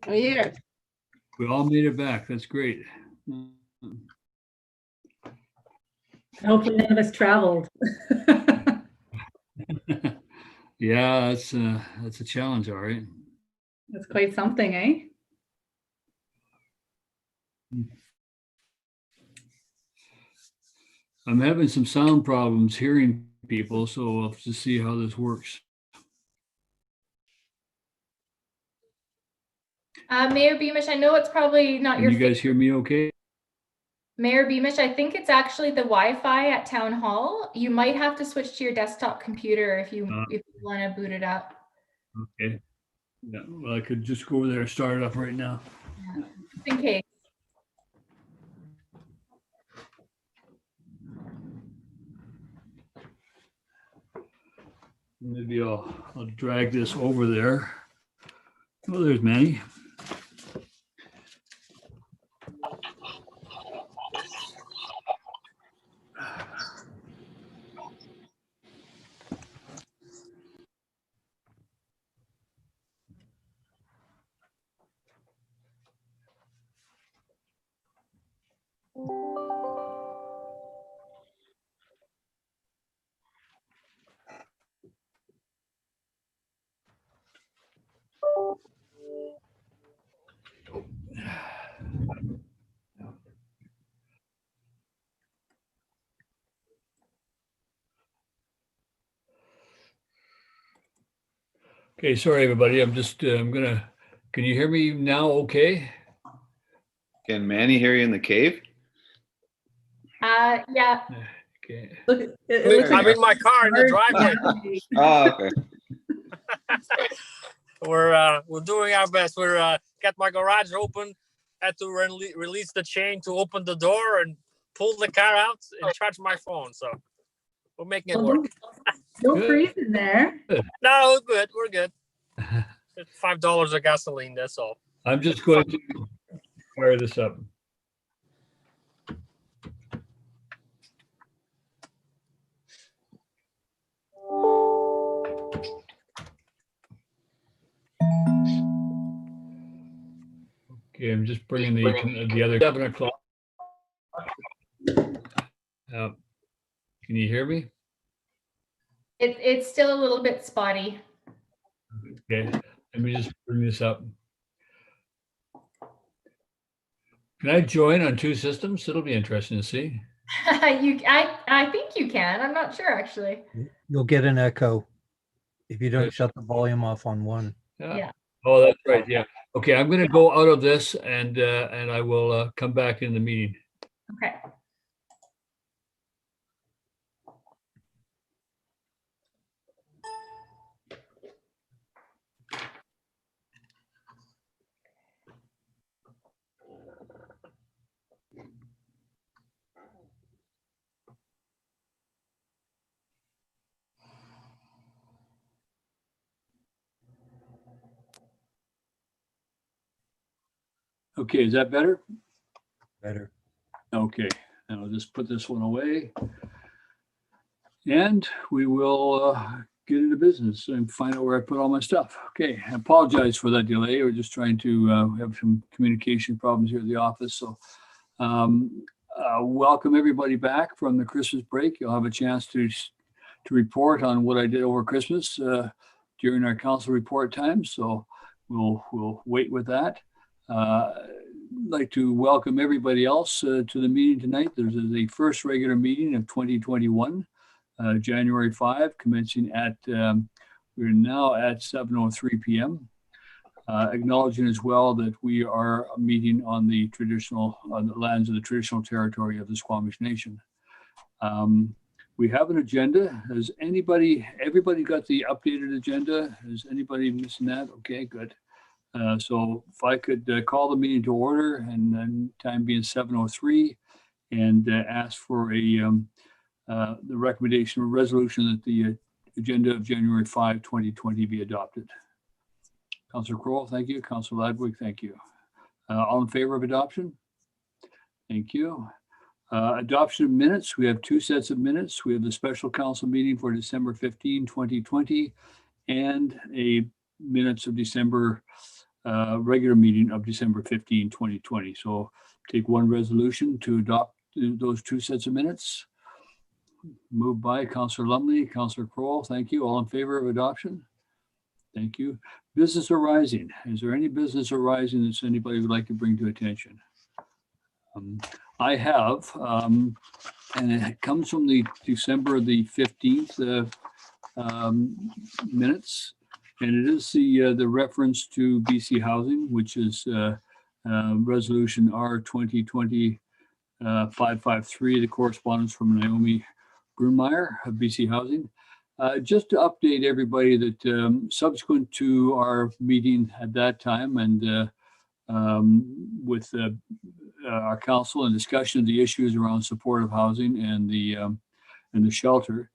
Oh, yeah. We all made it back. That's great. Hopefully none of us traveled. Yeah, that's a challenge, all right. That's quite something, eh? I'm having some sound problems hearing people, so we'll have to see how this works. Mayor Beamish, I know it's probably not Can your you guys hear me okay? Mayor Beamish, I think it's actually the Wi-Fi at Town Hall. You might have to switch to your desktop computer if you want to boot it up. Okay. Yeah, well, I could just go over there and start it up right now. Yeah. Just in case. Maybe I'll drag this over there. Oh, there's Manny. Okay, sorry, everybody. I'm just, can you hear me now okay? Can Manny hear you in the cave? Yeah. Okay. Look, it looks I'm like in my car in the driveway. Oh, okay. We're doing our best. We're got my garage open. Had to release the chain to open the door and pull the car out and charge my phone. So we're making it work. don't freeze in there. No, we're good. We're good. It's $5 of gasoline. That's all. I'm just going to fire this up. Okay, I'm just bringing the other 7 o'clock. Can you hear me? It's still a little bit spotty. Okay, let me just bring this up. Can I join on 2 systems? It'll be interesting to see. I think you can. I'm not sure actually. You'll get an echo if you don't shut the volume off on one. Yeah. Oh, that's right. Yeah. Okay, I'm going to go out of this and I will come back in the meeting. Okay. Okay, is that better? Better. Okay, and I'll just put this one away. And we will get into business and find out where I put all my stuff. Okay, I apologize for that delay. We're just trying to have some communication problems here at the office. So welcome everybody back from the Christmas break. You'll have a chance to report on what I did over Christmas during our council report time. So we'll wait with that. I'd like to welcome everybody else to the meeting tonight. This is the first regular meeting of 2021, January 5, commencing at, we're now at 7:03 p.m. Acknowledging as well that we are meeting on the lands of the traditional territory of the Squamish Nation. We have an agenda. Has everybody got the updated agenda? Is anybody missing that? Okay, good. So if I could call the meeting to order, and then time being 7:03, and ask for the recommendation or resolution that the agenda of January 5, 2020 be adopted. Councillor Crowell, thank you. Councillor Ladwig, thank you. All in favor of adoption? Thank you. Adoption of minutes. We have 2 sets of minutes. We have the special council meeting for December 15, 2020, and a minutes of December regular meeting of December 15, 2020. So take one resolution to adopt those two sets of minutes. Moved by Councillor Lumley, Councillor Kroll. Thank you. All in favor of adoption? Thank you. Business arising. Is there any business arising that anybody would like to bring to attention? I have, and it comes from the December the 15th minutes, and it is the reference to BC Housing, which is Resolution R 2020 553, the correspondence from Naomi Grunmeyer of BC Housing. Just to update everybody that subsequent to our meeting at that time and with our council and discussion of the issues around supportive housing and the shelter,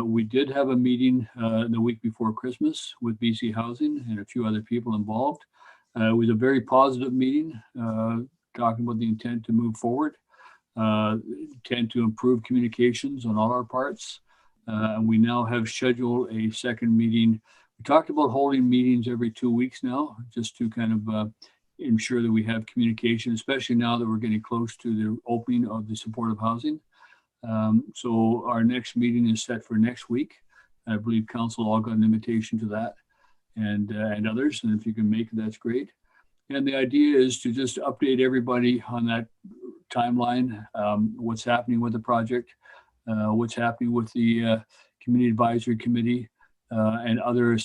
we did have a meeting the week before Christmas with BC Housing and a few other people involved. It was a very positive meeting, talking about the intent to move forward, intent to improve communications on all our parts. We now have scheduled a second meeting. We talked about holding meetings every 2 weeks now, just to kind of ensure that we have communication, especially now that we're getting close to the opening of the supportive housing. So our next meeting is set for next week. I believe council all got an invitation to that, and others. And if you can make it, that's great. And the idea is to just update everybody on that timeline, what's happening with the project, what's happening with the Community Advisory Committee, and other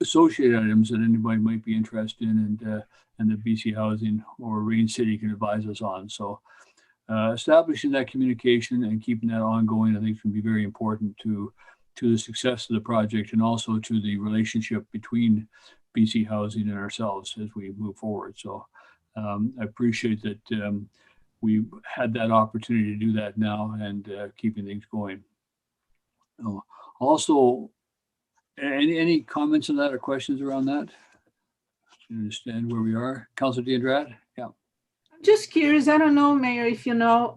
associated items that anybody might be interested in, and the BC Housing or Rain City can advise us on. So establishing that communication and keeping that ongoing, I think, is going to be very important to the success of the project and also to the relationship between BC Housing and ourselves as we move forward. So I appreciate that we had that opportunity to do that now and keeping things going. Also, any comments on that or questions around that? To understand where we are. Councillor Diandrad? Yeah. Just curious, I don't know, Mayor, if you know,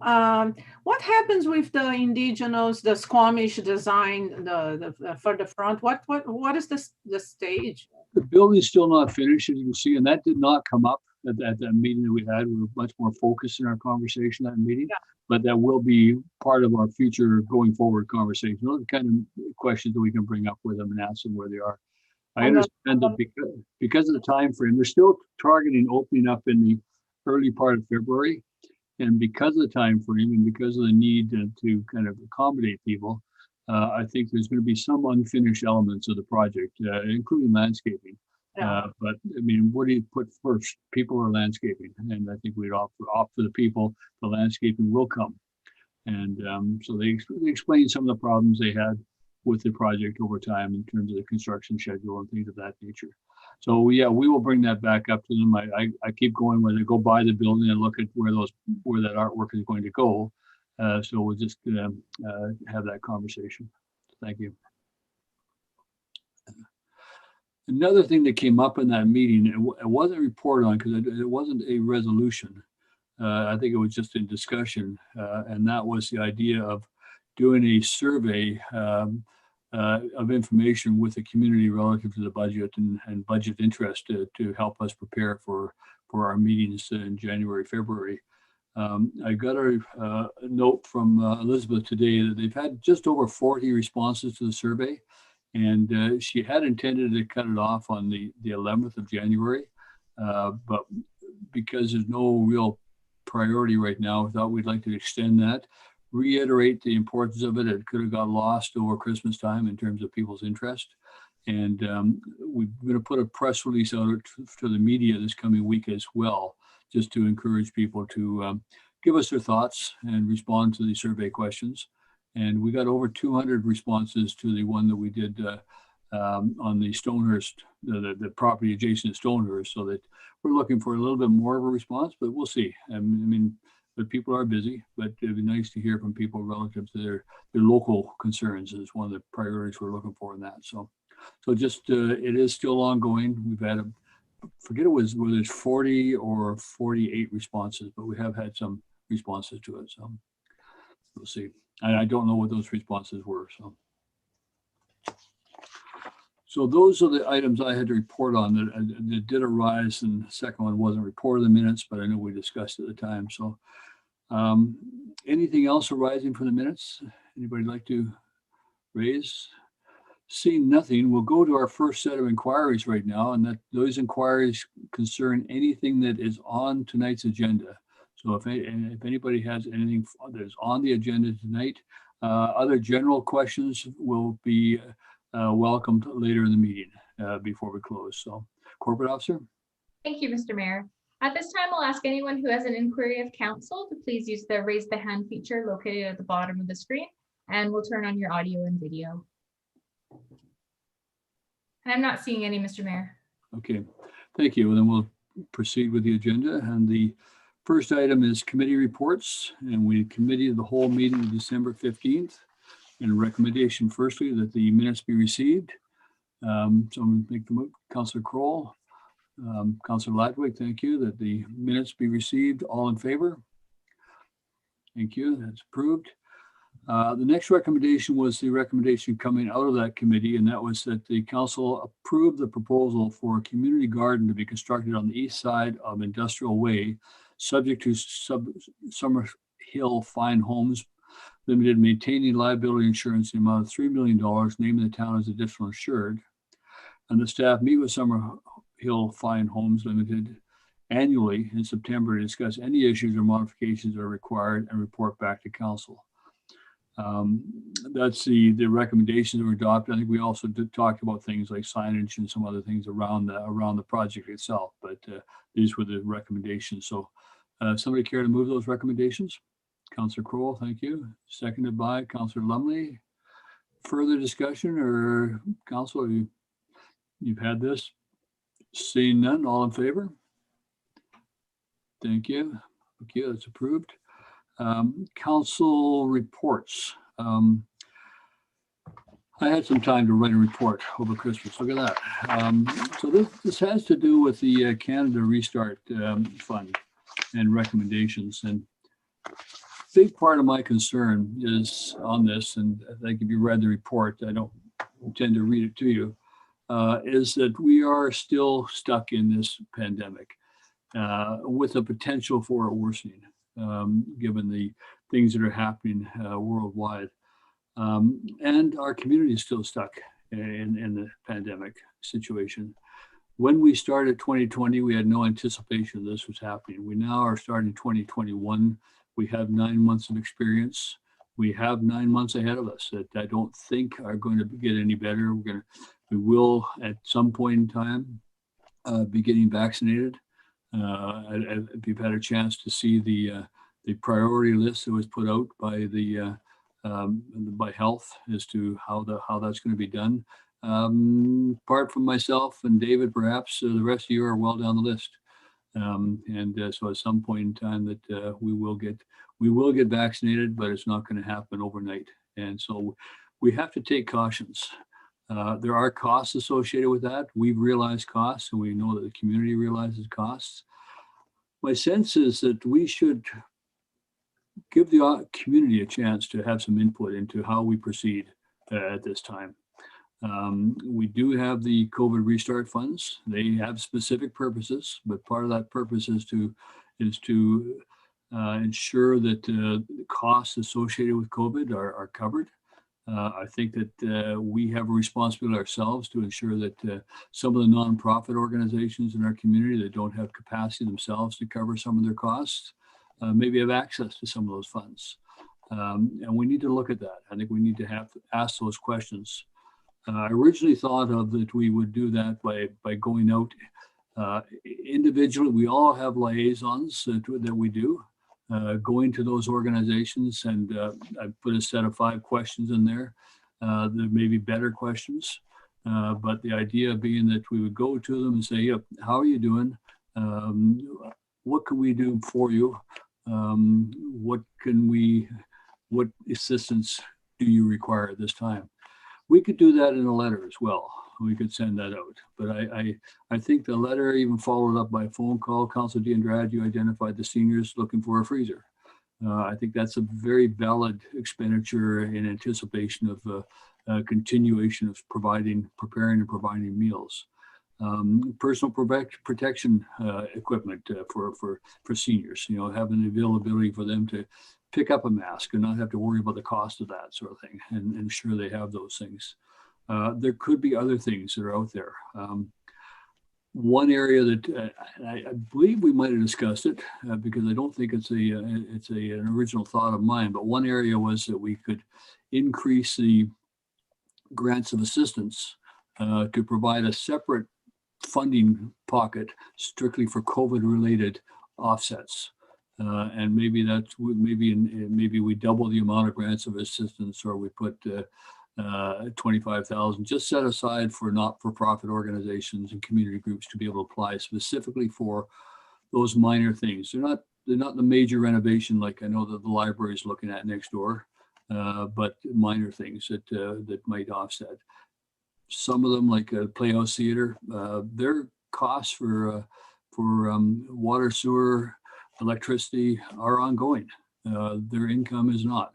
what happens with the indigenous, the Squamish design, the for the front? What is the stage? The building's still not finished, as you can see, and that did not come up at that meeting that we had. We were much more focused in our conversation at that meeting, yeah. But that will be part of our future going forward conversation. Those are the kind of questions that we can bring up with them and ask them where they are. I understand that because of the time frame, they're still targeting opening up in the early part of February, and because of the time frame and because of the need to kind of accommodate people, I think there's going to be some unfinished elements of the project, including landscaping. Yeah. But I mean, what do you put first, people or landscaping? And I think we'd opt for the people. The landscaping will come, and so they explained some of the problems they had with the project over time in terms of the construction schedule and things of that nature. So yeah, we will bring that back up to them. I keep going when they go by the building and look at where that artwork is going to go. So we'll just have that conversation. Thank you. Another thing that came up in that meeting, it wasn't reported on because it wasn't a resolution. I think it was just a discussion, and that was the idea of doing a survey of information with the community relative to the budget and budget interest to help us prepare for our meetings in January, February. I got a note from Elizabeth today that they've had just over 40 responses to the survey, and she had intended to cut it off on the 11th of January, but because there's no real priority right now, I thought we'd like to extend that. Reiterate the importance of it. It could have got lost over Christmas time in terms of people's interest. And we're going to put a press release out to the media this coming week as well, just to encourage people to give us their thoughts and respond to the survey questions. And we got over 200 responses to the one that we did on the Stonehurst, the property adjacent to Stonehurst, so that we're looking for a little bit more of a response, but we'll see. I mean, but people are busy, but it'd be nice to hear from people relative to their local concerns is one of the priorities we're looking for in that. So just, it is still ongoing. We've had forget whether it's 40 or 48 responses, but we have had some responses to it. So we'll see. And I don't know what those responses were. So those are the items I had to report on that did arise, and the second one wasn't reported in the minutes, but I know we discussed at the time. So anything else arising from the minutes? Anybody like to raise? Seeing nothing, we'll go to our first set of inquiries right now, and that those inquiries concern anything that is on tonight's agenda. So if anybody has anything that is on the agenda tonight, other general questions will be welcomed later in the meeting before we close. So, Corporate Officer. Thank you, Mr. Mayor. At this time, I'll ask anyone who has an inquiry of council to please use the raise the hand feature located at the bottom of the screen, and we'll turn on your audio and video. And I'm not seeing any, Mr. Mayor. Okay, thank you. And then we'll proceed with the agenda. And the first item is committee reports. And we committee of the whole meeting of December 15th. And a recommendation firstly that the minutes be received. So I'm going to make the move. Councillor Kroll, Councillor Ladwig, thank you, that the minutes be received. All in favor? Thank you, that's approved. The next recommendation was the recommendation coming out of that committee, and that was that the council approve the proposal for a community garden to be constructed on the east side of Industrial Way, subject to Summer Hill Fine Homes Limited maintaining liability insurance in the amount of $3 million, naming the town as additional insured. And the staff meet with Summer Hill Fine Homes Limited annually in September to discuss any issues or modifications that are required and report back to council. That's the recommendations that were adopted. I think we also did talk about things like signage and some other things around the project itself, but these were the recommendations. So somebody care to move those recommendations? Councillor Kroll, thank you. Seconded by Councillor Lumley. Further discussion, or council, you've had this? Seeing none, all in favor? Thank you. Okay, that's approved. Council reports. I had some time to write a report over Christmas. Look at that. So this has to do with the Canada Restart Fund and recommendations. And big part of my concern is on this, and I think if you read the report, I don't intend to read it to you, is that we are still stuck in this pandemic with the potential for it worsening, given the things that are happening worldwide. And our community is still stuck in the pandemic situation. When we started 2020, we had no anticipation this was happening. We now are starting 2021. We have 9 months of experience. We have 9 months ahead of us that I don't think are going to get any better. We will at some point in time be getting vaccinated. If you've had a chance to see the priority list that was put out by by health as to how that's going to be done. Apart from myself and David, perhaps the rest of you are well down the list. So at some point in time that we will get vaccinated, but it's not going to happen overnight. And so we have to take cautions. There are costs associated with that. We've realized costs, and we know that the community realizes costs. My sense is that we should give the community a chance to have some input into how we proceed at this time. We do have the COVID restart funds. They have specific purposes, but part of that purpose is to ensure that the costs associated with COVID are covered. I think that we have a responsibility ourselves to ensure that some of the nonprofit organizations in our community that don't have capacity themselves to cover some of their costs maybe have access to some of those funds. And we need to look at that. I think we need to ask those questions. I originally thought of that we would do that by going out individually. We all have liaisons that we do, going to those organizations, and I put a set of 5 questions in there. There may be better questions, but the idea being that we would go to them and say, yep, how are you doing? What can we do for you? What assistance do you require at this time? We could do that in a letter as well. We could send that out. But I think the letter even followed up by a phone call. Councilor D'Andrade, you identified the seniors looking for a freezer. I think that's a very valid expenditure in anticipation of continuation of preparing and providing meals. Personal protection equipment for seniors, you know, having the availability for them to pick up a mask and not have to worry about the cost of that sort of thing, and ensure they have those things. There could be other things that are out there. One area that I believe we might have discussed it because I don't think it's an original thought of mine, but one area was that we could increase the grants of assistance to provide a separate funding pocket strictly for COVID-related offsets. And maybe maybe we double the amount of grants of assistance, or we put 25,000 just set aside for not-for-profit organizations and community groups to be able to apply specifically for those minor things. They're not the major renovation like I know that the library is looking at next door, but minor things that might offset. Some of them, like a Playhouse Theater, their costs for water, sewer, electricity are ongoing. Their income is not.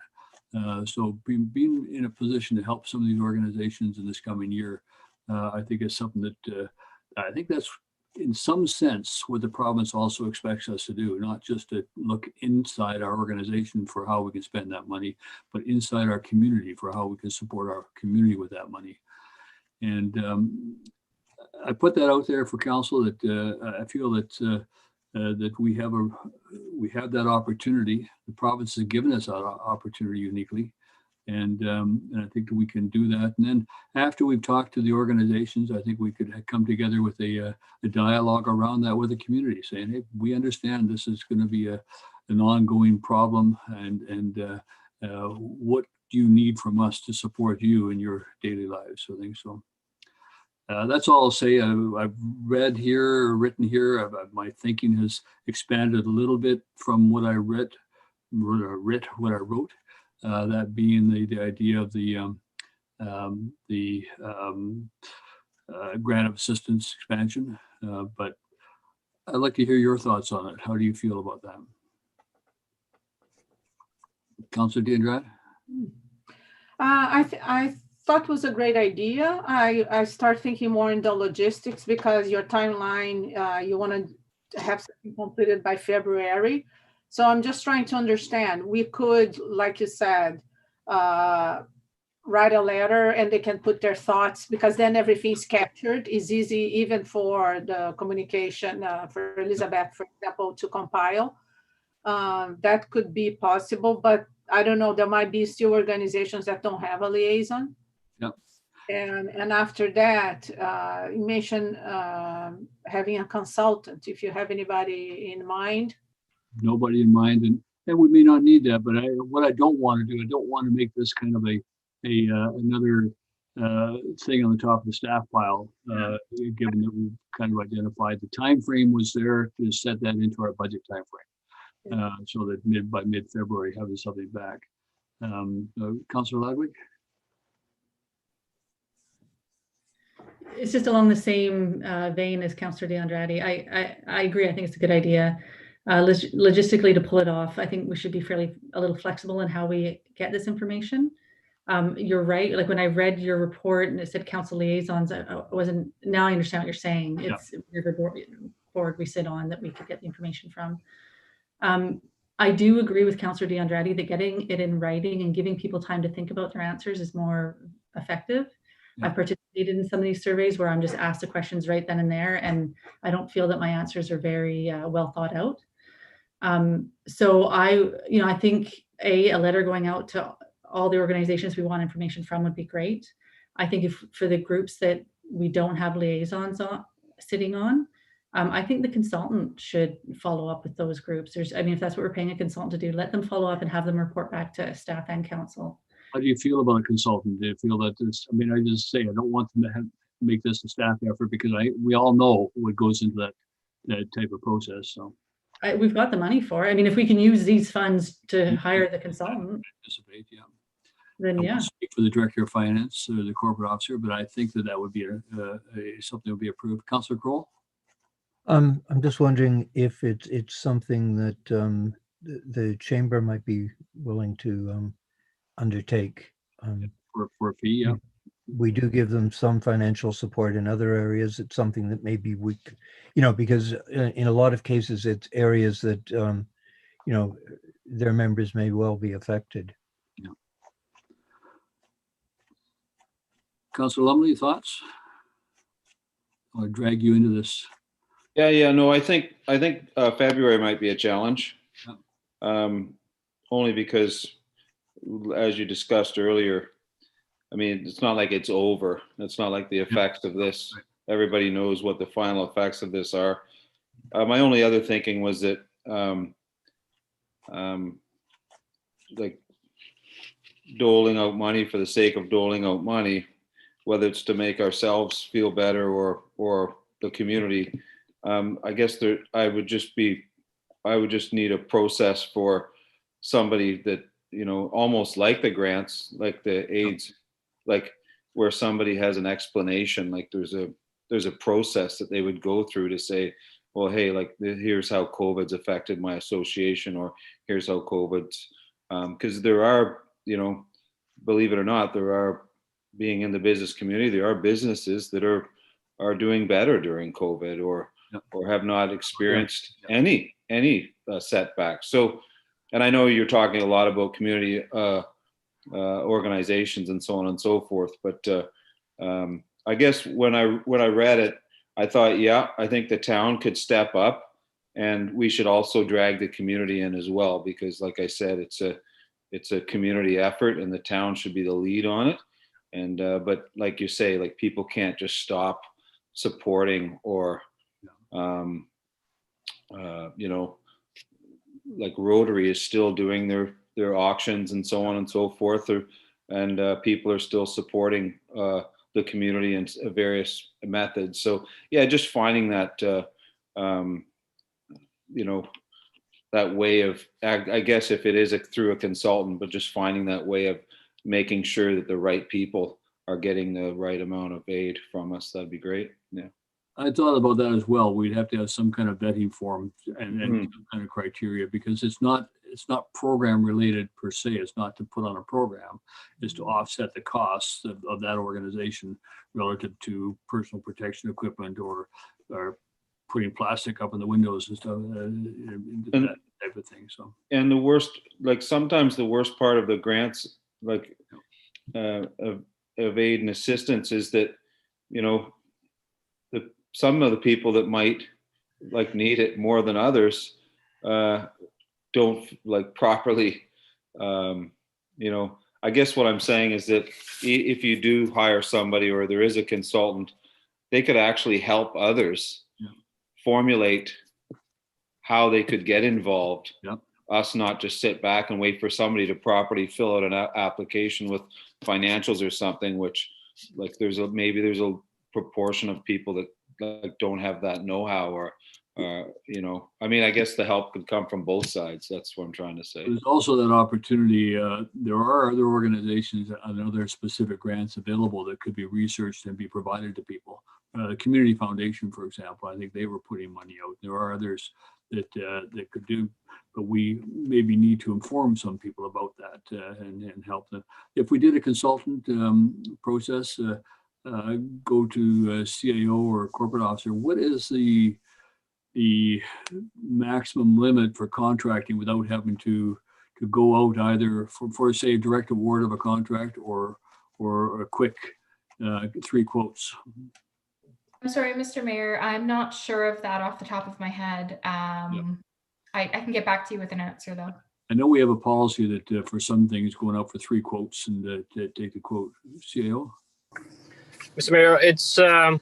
So being in a position to help some of these organizations in this coming year, I think is something that I think that's in some sense what the province also expects us to do, not just to look inside our organization for how we can spend that money, but inside our community for how we can support our community with that money. And I put that out there for council that I feel that that we have that opportunity. The province has given us that opportunity uniquely, and I think that we can do that. And then after we've talked to the organizations, I think we could come together with a dialogue around that with the community, saying, "Hey, we understand this is going to be an ongoing problem, and what do you need from us to support you in your daily lives?" So I think so. That's all I'll say. I've read here, written here. My thinking has expanded a little bit from what I wrote. That being the idea of the grant of assistance expansion. But I'd like to hear your thoughts on it. How do you feel about that, Councillor D'Andrade? I thought was a great idea. I start thinking more in the logistics because your timeline, you want to have something completed by February. So I'm just trying to understand. We could, like you said, write a letter and they can put their thoughts, because then everything's captured. It's easy even for the communication for Elizabeth, for example, to compile. That could be possible, but I don't know, there might be still organizations that don't have a liaison. Yep. And after that, you mentioned having a consultant, if you have anybody in mind. Nobody in mind, and we may not need that, but what I don't want to do, I don't want to make this kind of another thing on the top of the staff pile, given that we've kind of identified the time frame was there to set that into our budget time frame, so that by mid-February having something back. Councillor Ludwig? It's just along the same vein as Councillor D'Andrade. I agree. I think it's a good idea. Logistically, to pull it off, I think we should be a little flexible in how we get this information. You're right. Like when I read your report and it said council liaisons, now I understand what you're saying. It's river board we sit on that we could get the information from. I do agree with Councillor D'Andrade that getting it in writing and giving people time to think about their answers is more effective. Yeah. I've participated in some of these surveys where I'm just asked the questions right then and there, and I don't feel that my answers are very well thought out. So I think a letter going out to all the organizations we want information from would be great. I think if for the groups that we don't have liaisons sitting on, I think the consultant should follow up with those groups. If that's what we're paying a consultant to do, let them follow up and have them report back to staff and council. How do you feel about a consultant? Do you feel that this, I just say, I don't want them to make this a staff effort, because we all know what goes into that type of process. So we've got the money for it. If we can use these funds to hire the consultant. Participate, yeah. Then I won't speak for the director of finance or the corporate officer, but I think that would be something that would be approved. Councillor Kroll? I'm just wondering if it's something that the chamber might be willing to undertake. For a fee, yeah. We do give them some financial support in other areas. It's something that maybe we, because in a lot of cases, it's areas that, their members may well be affected. Yeah. Councillor Lumley, thoughts? I'll drag you into this. Yeah, no, I think February might be a challenge. Yeah. Only because, as you discussed earlier, I mean, it's not like it's over. It's not like the effects of this. Everybody knows what the final effects of this are. My only other thinking was that, like doling out money for the sake of doling out money, whether it's to make ourselves feel better or the community. I guess I would just need a process for somebody that, almost like the grants, like the aids, like where somebody has an explanation, like there's a process that they would go through to say, well, hey, like here's how COVID's affected my association, or here's how COVID's, because there are, believe it or not, there are, being in the business community, there are businesses that are doing better during COVID or have not experienced any setbacks. So, and I know you're talking a lot about community organizations and so on and so forth, but I guess when I read it, I thought, I think the town could step up, and we should also drag the community in as well, because like I said, it's a community effort, and the town should be the lead on it. And but like you say, like people can't just stop supporting or like Rotary is still doing their auctions and so on and so forth, and people are still supporting the community in various methods. So yeah, just finding that that way of, I guess if it is through a consultant, but just finding that way of making sure that the right people are getting the right amount of aid from us, that'd be great. Yeah. I thought about that as well. We'd have to have some kind of vetting form and some kind of criteria, because it's not program related per se. It's not to put on a program. It's to offset the costs of that organization relative to personal protection equipment or putting plastic up in the windows and stuff, that type of thing. So. And the worst, like sometimes the worst part of the grants, like of aid and assistance, is that some of the people that might like need it more than others don't like properly. I guess what I'm saying is that if you do hire somebody or there is a consultant, they could actually help others formulate how they could get involved. Us not just sit back and wait for somebody to properly fill out an application with financials or something, which like there's a proportion of people that like don't have that know-how, or I mean, I guess the help could come from both sides. That's what I'm trying to say. There's also that opportunity. There are other organizations that I know there are specific grants available that could be researched and be provided to people. The Community Foundation, for example, I think they were putting money out. There are others that could do, but we maybe need to inform some people about that and help them. If we did a consultant process, go to CAO or corporate officer, what is the maximum limit for contracting without having to go out either for say direct award of a contract or a quick 3 quotes? I'm sorry, Mr. Mayor, I'm not sure of that off the top of my head. I can get back to you with an answer though. I know we have a policy that for some things going out for 3 quotes and take the quote. CAO? Mr. Mayor, it's around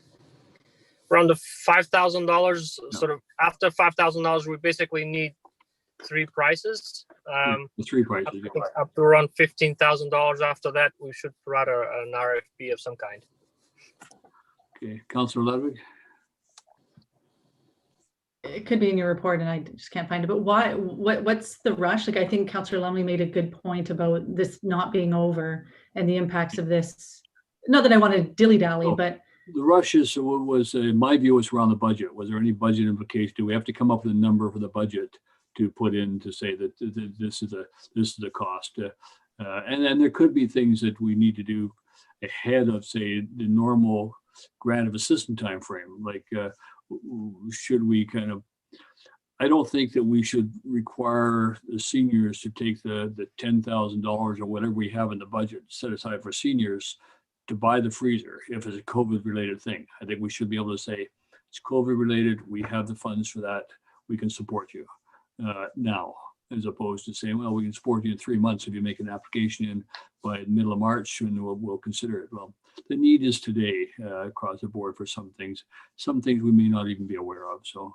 the $5,000. Sort of after $5,000, we basically need 3 prices. The 3 prices. Up to around $15,000. After that, we should put out an RFP of some kind. Okay, Councillor Ludwig. It could be in your report and I just can't find it, but why, what's the rush? Like, I think Councillor Lumley made a good point about this not being over and the impacts of this. Not that I want to dilly-dally, but. The rush was my view was around the budget. Was there any budget implication? Do we have to come up with a number for the budget to put in to say that this is the cost. And then there could be things that we need to do ahead of, say, the normal grant of assistance timeframe. Like, should we kind of, I don't think that we should require the seniors to take the $10,000 or whatever we have in the budget set aside for seniors to buy the freezer if it's a COVID related thing. I think we should be able to say, it's COVID related, we have the funds for that, we can support you now, as opposed to saying, well, we can support you in 3 months if you make an application in by the middle of March, and we'll consider it. Well, the need is today across the board for some things we may not even be aware of. So,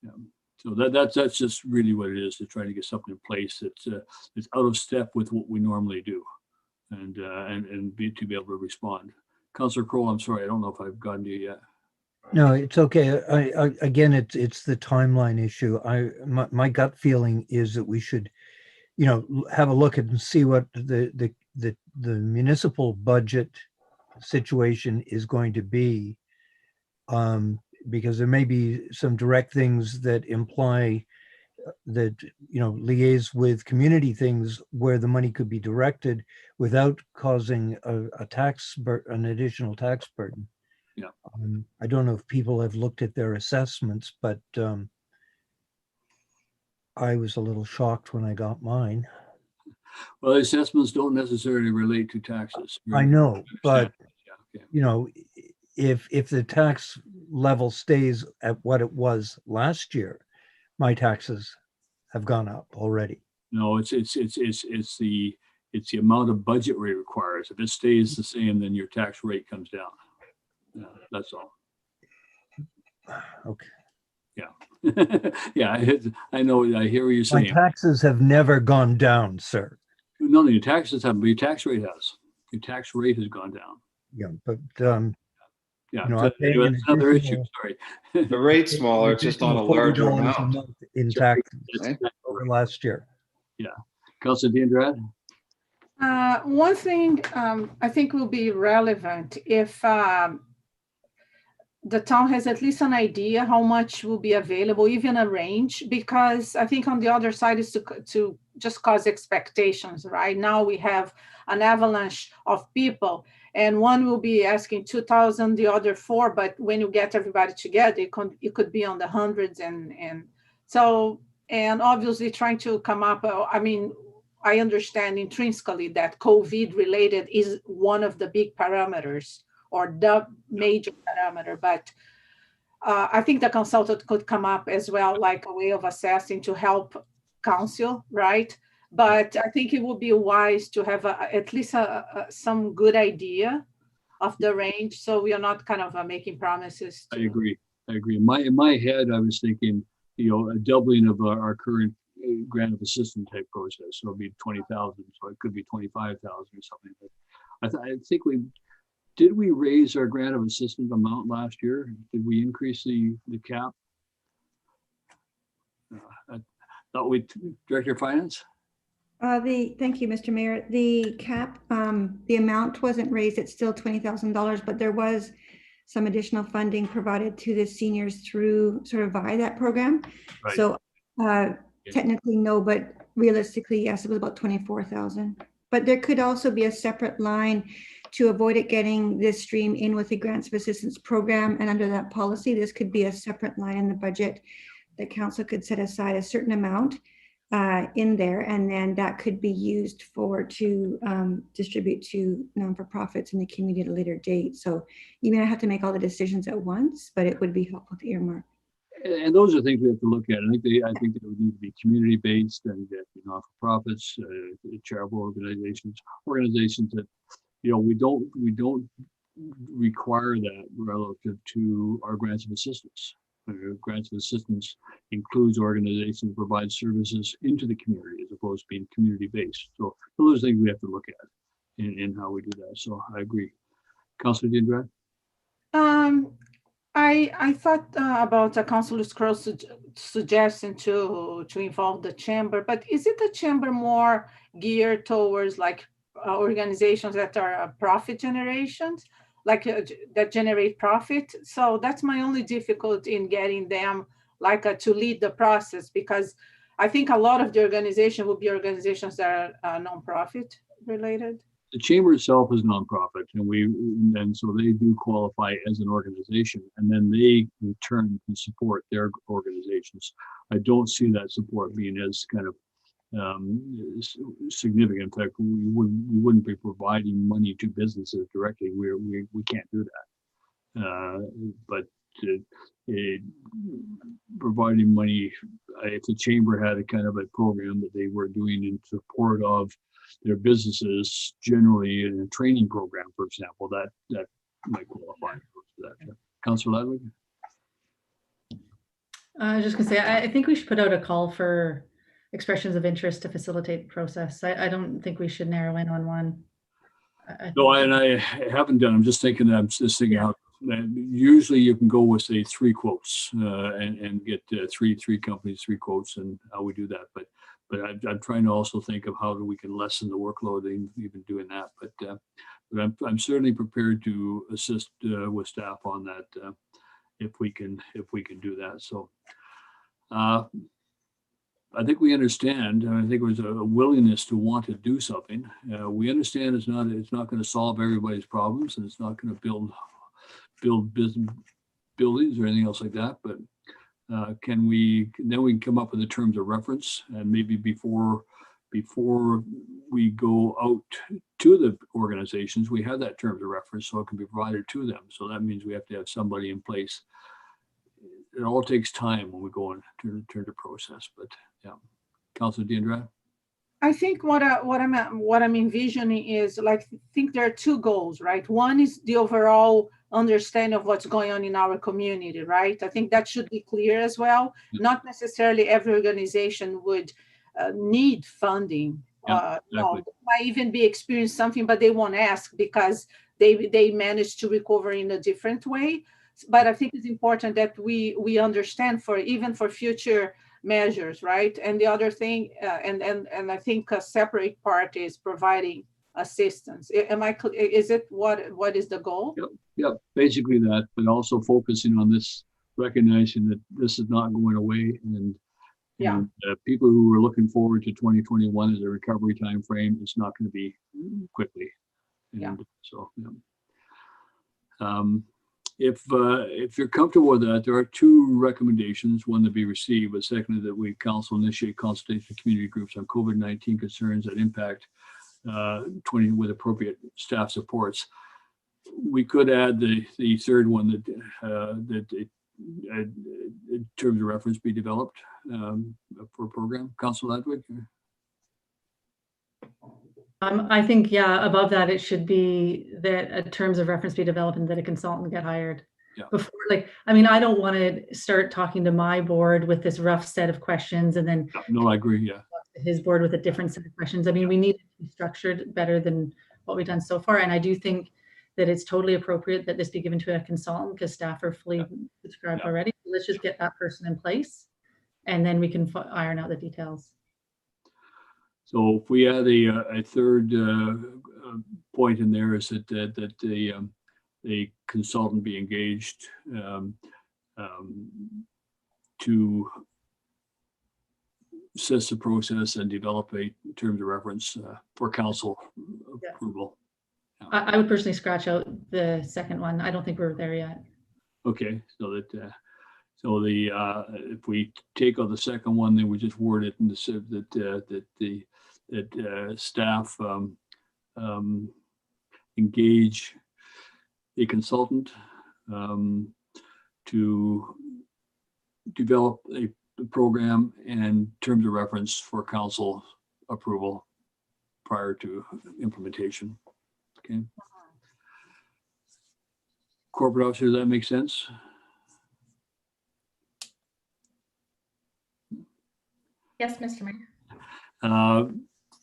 yeah. So that's just really what it is, to try to get something in place that's out of step with what we normally do, and to be able to respond. Councillor Crowell, I'm sorry, I don't know if I've gotten to you yet. No, it's okay. Again, it's the timeline issue. My gut feeling is that we should, have a look at and see what the municipal budget situation is going to be, because there may be some direct things that imply that, liaise with community things where the money could be directed without causing an additional tax burden. Yeah. I don't know if people have looked at their assessments, but I was a little shocked when I got mine. Well, assessments don't necessarily relate to taxes. I know, but Yeah, okay. If the tax level stays at what it was last year, my taxes have gone up already. No, it's the amount of budget rate requires. If it stays the same, then your tax rate comes down. Yeah, that's all. Okay. Yeah. Yeah, I know. I hear what you're My saying. taxes have never gone down, sir. No, your taxes have, but your tax rate has. Your tax rate has gone down. Yeah, but Yeah, I'm paying that's another issue. additional- Sorry. The rate's smaller, it's just on a larger $40 a amount. month in Sorry. taxes That's exactly over right. last year. Councillor Diandrad? One thing I think will be relevant if the town has at least an idea how much will be available, even a range, because I think on the other side is to just cause expectations. Right now we have an avalanche of people, and one will be asking 2,000, the other 4, but when you get everybody together, it could be on the hundreds, and obviously trying to come up. I understand intrinsically that COVID related is one of the big parameters or the major parameter, but I think the consultant could come up as well, like a way of assessing to help council, right? But I think it would be wise to have at least some good idea of the range, so we are not kind of making promises. I agree. In my head, I was thinking, a doubling of our current grant of assistance type process. So it'll be 20,000. So it could be 25,000 or something. But I think did we raise our grant of assistance amount last year? Did we increase the cap? I thought Director of Finance? Thank you, Mr. Mayor. The cap, the amount wasn't raised. It's still $20,000, but there was some additional funding provided to the seniors through sort of via that program. Right. So technically no, but realistically, yes, it was about 24,000. But there could also be a separate line to avoid it getting this stream in with the grants of assistance program. And under that policy, this could be a separate line in the budget. The council could set aside a certain amount in there, and then that could be used to distribute to non-for-profits in the community at a later date. So you may not have to make all the decisions at once, but it would be helpful to earmark. And those are things we have to look at. I think they would need to be community-based and non-for-profits, charitable organizations that we don't require that relative to our grants of assistance. Grants of assistance includes organizations that provide services into the community as opposed to being community-based. So those are things we have to look at in how we do that. So I agree. Councillor Diandrad? I thought about Councillor Crow's suggestion to involve the chamber, but is it the chamber more geared towards like organizations that are profit generations, like that generate profit? So that's my only difficulty in getting them to lead the process, because I think a lot of the organization will be organizations that are nonprofit related. The chamber itself is nonprofit, and so they do qualify as an organization, and then they in turn can support their organizations. I don't see that support being as kind of significant. In fact, we wouldn't be providing money to businesses directly. We can't do that. But providing money, if the chamber had a kind of a program that they were doing in support of their businesses, generally in a training program, for example, that might qualify for that. Councillor Ludwig? I was just gonna say, I think we should put out a call for expressions of interest to facilitate the process. I don't think we should narrow in on one. No, and I haven't done. I'm just thinking out. Usually you can go with, say, 3 quotes and get three companies, 3 quotes, and how we do that. But I'm trying to also think of how we can lessen the workload in even doing that. But I'm certainly prepared to assist with staff on that if we can do that. So I think we understand, and I think there's a willingness to want to do something. We understand it's not going to solve everybody's problems, and it's not going to build business buildings or anything else like that. But then we can come up with the terms of reference, and maybe before we go out to the organizations, we have that terms of reference so it can be provided to them. So that means we have to have somebody in place. It all takes time when we go into the process, but yeah. Councilor D'Andrade? I think what I'm envisioning is, like, I think there are 2 goals, right? One is the overall understanding of what's going on in our community, right? I think that should be clear as well. Yeah. Not necessarily every organization would need funding. Yeah, exactly. No, they might even be experiencing something, but they won't ask because they managed to recover in a different way. But I think it's important that we understand even for future measures, right? And the other thing, and I think a separate part is providing assistance. Is it what is the goal? Yep, basically that, but also focusing on this, recognizing that this is not going away, and people who are looking forward to 2021 as a recovery time frame, it's not going to be quickly. And so, if you're comfortable with that, there are 2 recommendations: one to be received, but secondly, that we council initiate consultation with community groups on COVID-19 concerns that impact 20 with appropriate staff supports. We could add the 3rd one that in terms of reference be developed for a program. Councilor Ludwig? I think, above that, it should be that terms of reference be developed and that a consultant get hired. Yeah. Before, I don't want to start talking to my board with this rough set of questions and then No, I agree. Yeah. his board with a different set of questions. I mean, we need it to be structured better than what we've done so far. And I do think that it's totally appropriate that this be given to a consultant because staff are fully subscribed already. Let's just get that person in place and then we can iron out the details. So if we add a 3rd point in there, is that the consultant be engaged to assess the process and develop a terms of reference for council approval. I would personally scratch out the 2nd one. I don't think we're there yet. Okay, so that if we take out the 2nd one, then we just word it in that staff engage a consultant to develop a program and terms of reference for council approval prior to implementation. Okay. Corporate officer, does that make sense? Yes, Mr. Mayor.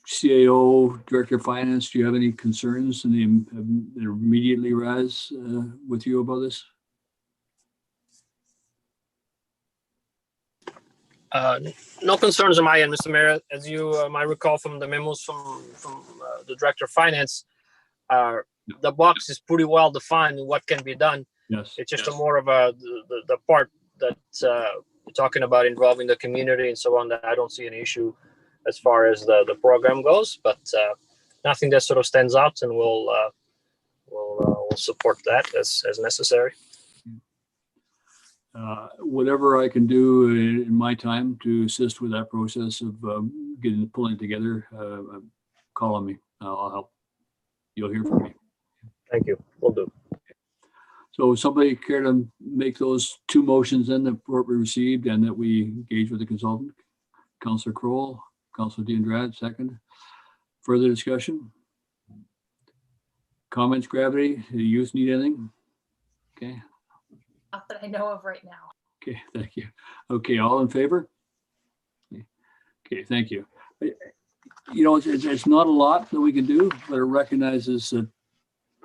CAO, Director of Finance, do you have any concerns that immediately rise with you about this? No concerns on my end, Mr. Mayor. As you might recall from the memos from the Director of Finance, the box is pretty well defined in what can be done. Yes. It's just a more of the part that you're talking about involving the community and so on, that I don't see an issue as far as the program goes, but nothing that sort of stands out, and we'll support that as necessary. Whatever I can do in my time to assist with that process of pulling it together, call on me. I'll help. You'll hear from me. Thank you. Will do. So somebody care to make those two motions then, the report we received and that we engage with the consultant? Councillor Kroll, Councillor D'Andrade, second. Further discussion? Comments, Gravity? Do the youth need anything? Okay. Not that I know of right now. Okay, thank you. Okay, all in favor? Okay, thank you. You know, it's not a lot that we can do, but it recognizes that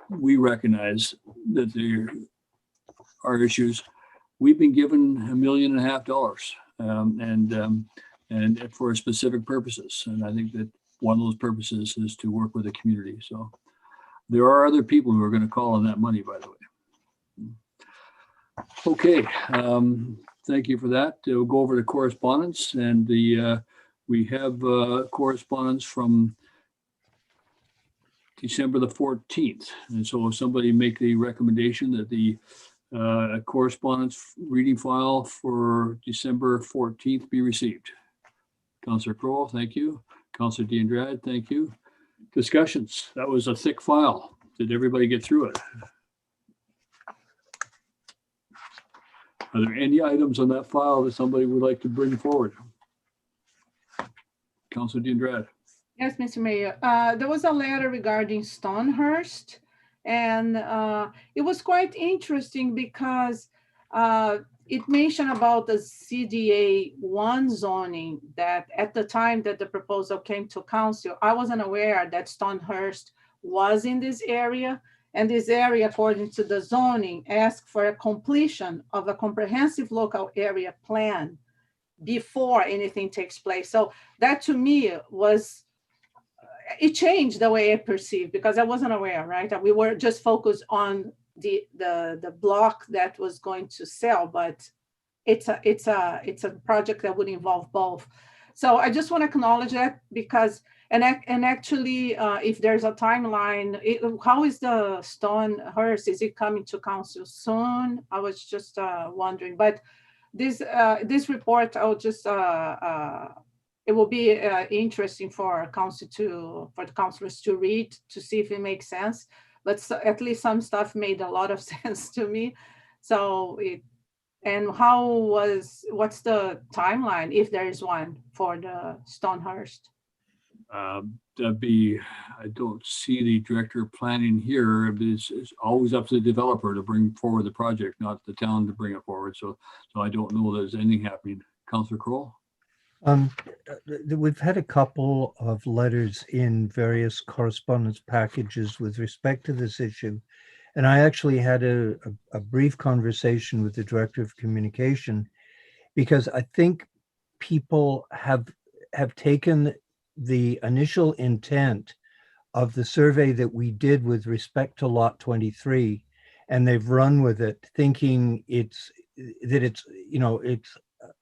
we recognize that there are issues. We've been given $1.5 million, and for specific purposes. And I think that one of those purposes is to work with the community. So there are other people who are going to call on that money, by the way. Okay, thank you for that. We'll go over to correspondence, and we have correspondence from December the 14th. And so if somebody make the recommendation that the correspondence reading file for December 14th be received. Councillor Kroll, thank you. Councillor D'Andrade, thank you. Discussions. That was a thick file. Did everybody get through it? Are there any items on that file that somebody would like to bring forward? Councillor D'Andrade. Yes, Mr. Mayor. There was a letter regarding Stonehurst, and it was quite interesting because it mentioned about the CDA 1 zoning that at the time that the proposal came to council, I wasn't aware that Stonehurst was in this area. And this area, according to the zoning, asked for a completion of a comprehensive local area plan before anything takes place. So that to me was, it changed the way I perceived, because I wasn't aware, right? We were just focused on the block that was going to sell, but it's a project that would involve both. So I just want to acknowledge that, because and actually, if there's a timeline, how is the Stonehurst? Is it coming to council soon? I was just wondering. But this report, I'll just it will be interesting for the councillors to read to see if it makes sense. But at least some stuff made a lot of sense to me. So and what's the timeline, if there is one, for the Stonehurst? I don't see the director of planning here. It's always up to the developer to bring forward the project, not the town to bring it forward. So I don't know there's anything happening. Councillor Kroll? We've had a couple of letters in various correspondence packages with respect to this issue. And I actually had a brief conversation with the director of communication, because I think people have taken the initial intent of the survey that we did with respect to lot 23, and they've run with it thinking it's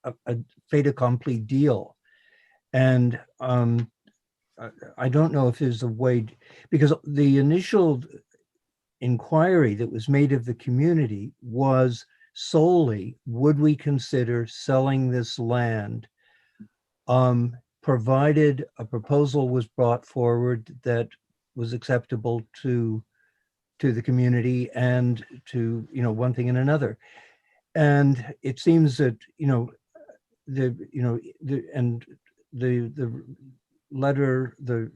a fait accompli deal. And I don't know if there's a way, because the initial inquiry that was made of the community was solely, would we consider selling this land, provided a proposal was brought forward that was acceptable to the community and to, one thing and another. And it seems that, the letter the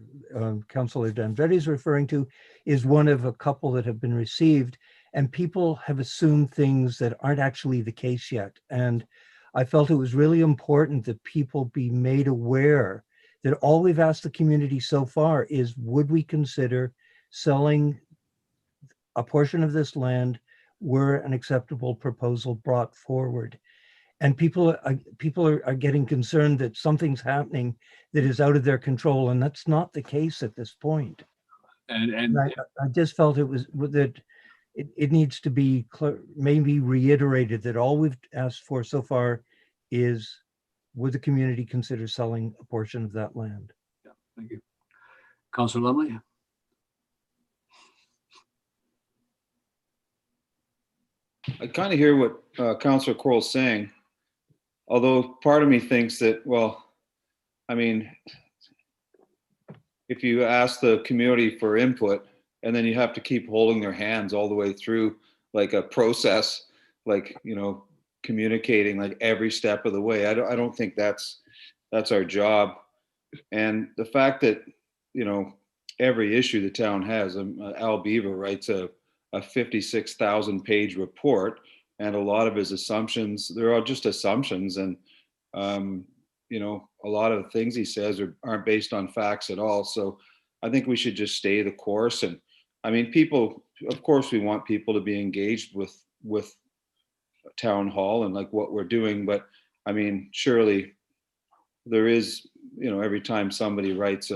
Councillor D'Andrade is referring to is one of a couple that have been received, and people have assumed things that aren't actually the case yet. And I felt it was really important that people be made aware that all we've asked the community so far is, would we consider selling a portion of this land were an acceptable proposal brought forward? And people are getting concerned that something's happening that is out of their control, and that's not the case at this point. And I just felt it was that it needs to be maybe reiterated that all we've asked for so far is, would the community consider selling a portion of that land? Yeah, thank you. Councillor Lumley? I kind of hear what Councillor Crowell's saying, although part of me thinks that, well, I mean, if you ask the community for input and then you have to keep holding their hands all the way through like a process, like, you know, communicating like every step of the way, I don't think that's our job. And the fact that, you know, every issue the town has, Al Beaver writes a 56,000 page report, and a lot of his assumptions, they're all just assumptions. And, you know, a lot of the things he says aren't based on facts at all. So I think we should just stay the course. And I mean, people, of course, we want people to be engaged with town hall and like what we're doing. But I mean, surely there is, you know, every time somebody writes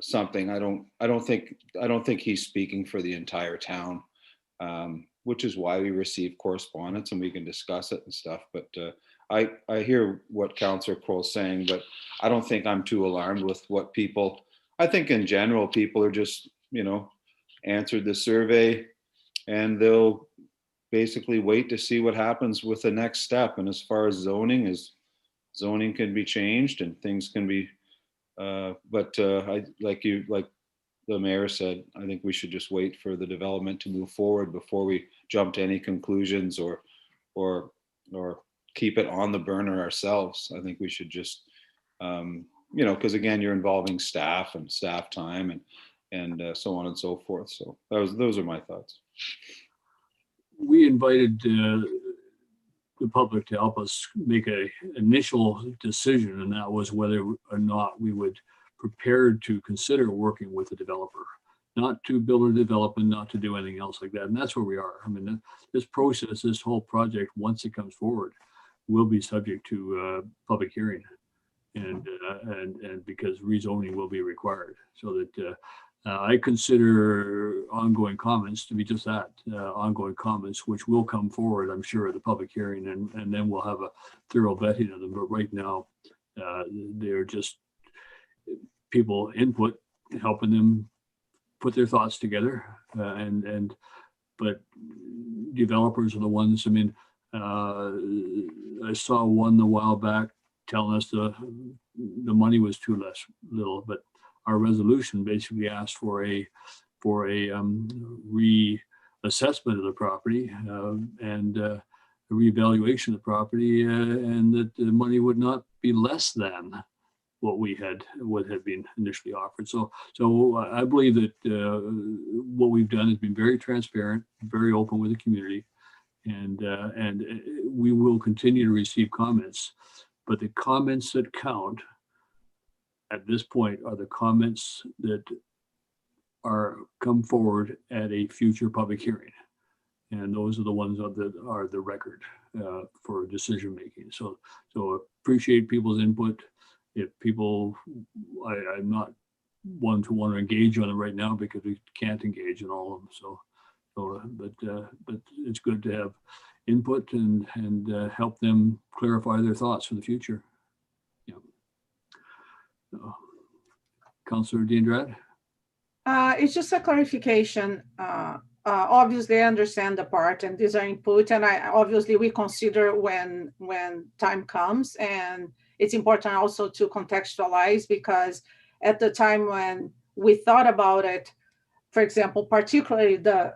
something, I don't think he's speaking for the entire town, which is why we receive correspondence and we can discuss it and stuff. But I hear what Councillor Crowell's saying, but I don't think I'm too alarmed with what people, I think in general, people are just, you know, answered the survey and they'll basically wait to see what happens with the next step. And as far as zoning can be changed and things can be, but I, like the mayor said, I think we should just wait for the development to move forward before we jump to any conclusions or keep it on the burner ourselves. I think we should just, you know, because again, you're involving staff and staff time and so on and so forth. So those are my thoughts. We invited the public to help us make an initial decision, and that was whether or not we would prepare to consider working with a developer, not to build a development, not to do anything else like that. And that's where we are. I mean, this process, this whole project, once it comes forward, will be subject to public hearing, and because rezoning will be required. So that I consider ongoing comments to be just that, ongoing comments, which will come forward, I'm sure, at the public hearing, and then we'll have a thorough vetting of them. But right now, they're just people input, helping them put their thoughts together, but developers are the ones. I mean, I saw one a while back telling us the money was too little, but our resolution basically asked for a reassessment of the property and a reevaluation of the property, and that the money would not be less than what had been initially offered. So I believe that what we've done has been very transparent, very open with the community, and we will continue to receive comments. But the comments that count at this point are the comments that come forward at a future public hearing, and those are the ones that are the record for decision making. So appreciate people's input. If people, I'm not one to want to engage on it right now because we can't engage in all of them. But it's good to have input and help them clarify their thoughts for the future. Yeah. Councillor D'Andrade? It's just a clarification. Obviously, I understand the part, and these are input, and obviously we consider when time comes, and it's important also to contextualize, because at the time when we thought about it, for example, particularly the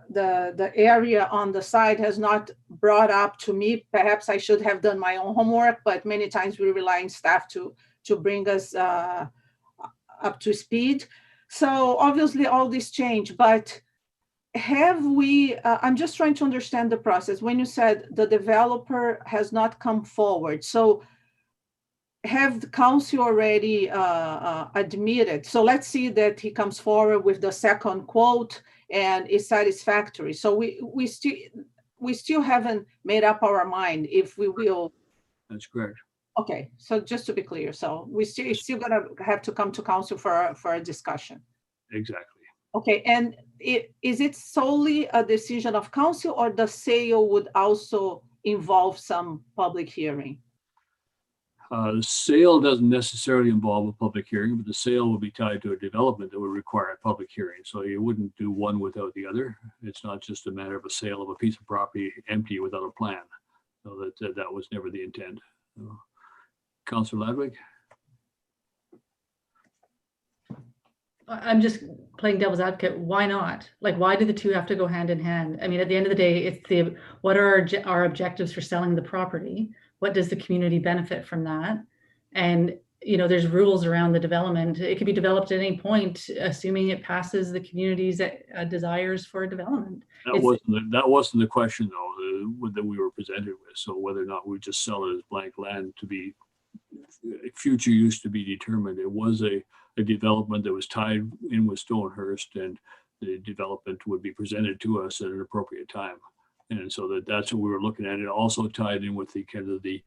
area on the side has not brought up to me. Perhaps I should have done my own homework, but many times we rely on staff to bring us up to speed. So obviously all this change, but have we, I'm just trying to understand the process. When you said the developer has not come forward, so have the council already admitted? So let's see that he comes forward with the second quote and is satisfactory. So we still haven't made up our mind if we will. That's correct. Okay, so just to be clear, so it's still gonna have to come to council for a discussion. Exactly. Okay, and is it solely a decision of council, or the sale would also involve some public hearing? The sale doesn't necessarily involve a public hearing, but the sale will be tied to a development that would require a public hearing. So you wouldn't do one without the other. It's not just a matter of a sale of a piece of property empty without a plan. So that was never the intent. So, Councillor Ladwig? I'm just playing devil's advocate. Why not? Like, why do the two have to go hand in hand? I mean, at the end of the day, it's what are our objectives for selling the property? What does the community benefit from that? And, you know, there's rules around the development. It could be developed at any point, assuming it passes the community's desires for development. That wasn't the question, though, that we were presented with. So whether or not we just sell it as blank land to be future use to be determined. It was a development that was tied in with Stonehurst, and the development would be presented to us at an appropriate time. And so that's what we were looking at. It also tied in with the kind of the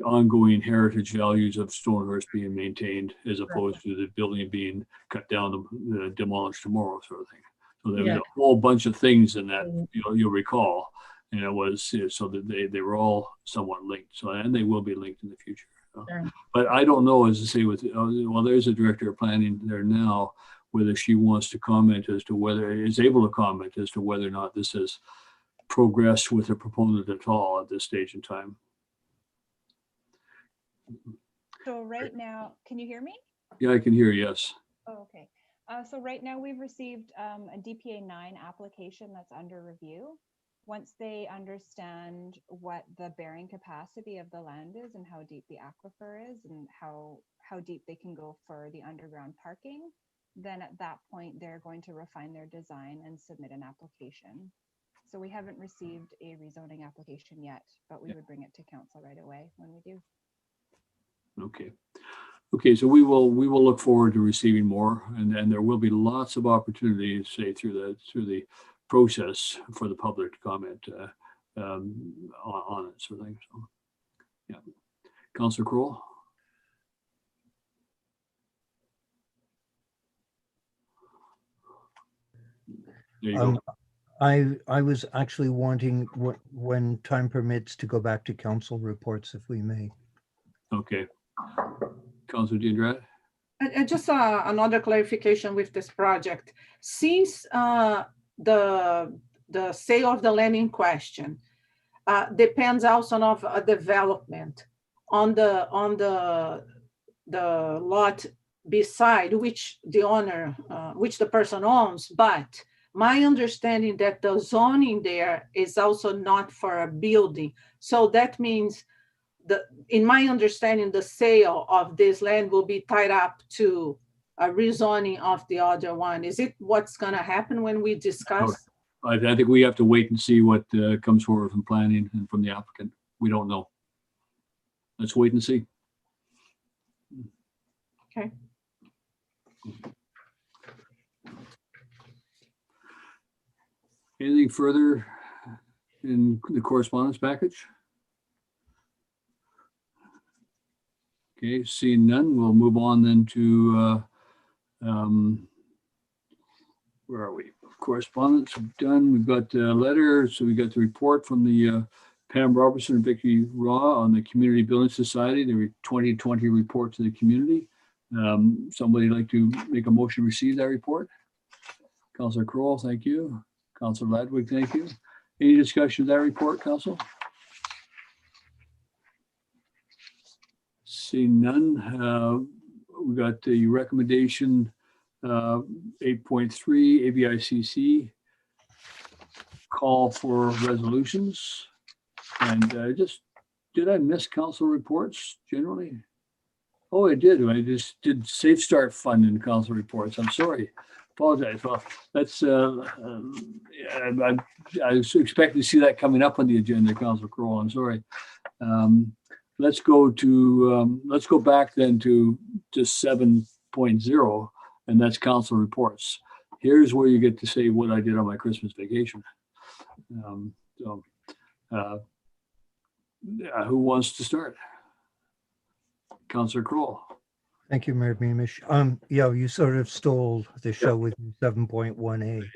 ongoing heritage values of Stonehurst being maintained, as opposed to the building being cut down, demolished tomorrow, sort of thing. So there was a whole bunch of things in that, you'll recall, and it was so that they were all somewhat linked. So, and they will be linked in the future. But I don't know, as I say, well, there's a director of planning there now, whether she wants to comment as to whether is able to comment as to whether or not this has progressed with the proponent at all at this stage in time. So right now, can you hear me? Yeah, I can hear you, yes. Oh, okay. So right now we've received a DPA 9 application that's under review. Once they understand what the bearing capacity of the land is and how deep the aquifer is and how deep they can go for the underground parking, then at that point they're going to refine their design and submit an application. So we haven't received a rezoning application yet, but we would bring it to council right away when we do. Okay, so we will look forward to receiving more, and there will be lots of opportunities, say through the process for the public to comment on it, sort of thing. So, yeah, Councillor Kroll. There you go. I was actually wanting, when time permits, to go back to council reports, if we may. Okay. Councillor Diandrade. Just another clarification with this project. Since the sale of the land in question depends also on a development on the lot beside which the owner, which the person owns, but my understanding that the zoning there is also not for a building. So that means in my understanding, the sale of this land will be tied up to a rezoning of the other one. Is it what's going to happen when we discuss? I think we have to wait and see what comes forward from planning and from the applicant. We don't know. Let's wait and see. Okay. Anything further in the correspondence package? Okay, seeing none, we'll move on then to, where are we? Correspondence done. We've got a letter. So we got the report from the Pam Robertson and Vicky Raw on the Community Building Society, the 2020 report to the community. Somebody like to make a motion to receive that report? Councillor Kroll, thank you. Councillor Ladwig, thank you. Any discussion of that report, Council? Seeing none, we got the recommendation 8.3 ABICC call for resolutions. And did I miss council reports generally? Oh, I did. I just did Safe Start Fund and council reports. I'm sorry. Apologize. Well, that's I was expecting to see that coming up on the agenda, Councillor Kroll. I'm sorry. Let's go back then to 7.0, and that's council reports. Here's where you get to say what I did on my Christmas vacation. Who wants to start? Councillor Kroll. Thank you, Mayor Beamish. Yeah, you sort of stole the show with 7.1A.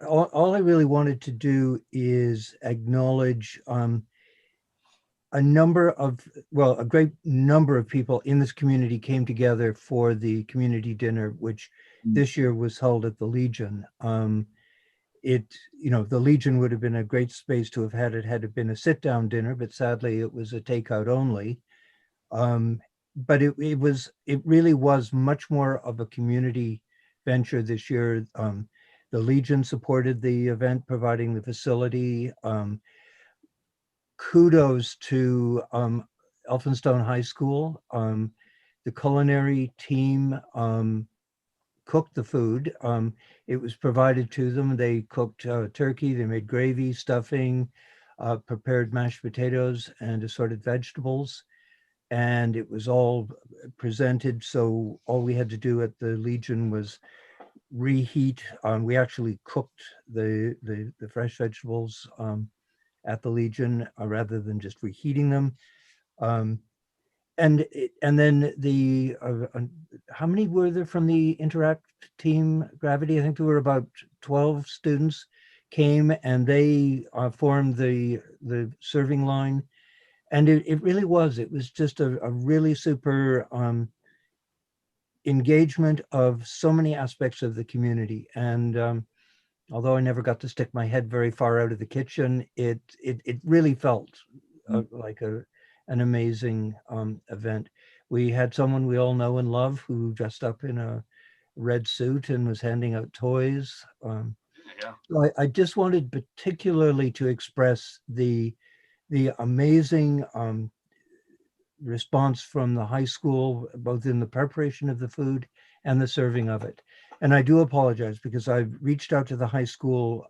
All I really wanted to do is acknowledge a great number of people in this community came together for the community dinner, which this year was held at the Legion. The Legion would have been a great space to have had it been a sit-down dinner, but sadly it was a takeout only. But it really was much more of a community venture this year. The Legion supported the event, providing the facility. Kudos to Elphinstone High School. The culinary team cooked the food. It was provided to them. They cooked turkey, they made gravy, stuffing, prepared mashed potatoes and assorted vegetables. And it was all presented. So all we had to do at the Legion was reheat. We actually cooked the fresh vegetables at the Legion rather than just reheating them. And then how many were there from the Interact team, Gravity? I think there were about 12 students came, and they formed the serving line. And it was just a really super engagement of so many aspects of the community. And although I never got to stick my head very far out of the kitchen, it really felt like an amazing event. We had someone we all know and love who dressed up in a red suit and was handing out toys. So I just wanted particularly to express the amazing response from the high school, both in the preparation of the food and the serving of it. And I do apologize because I reached out to the high school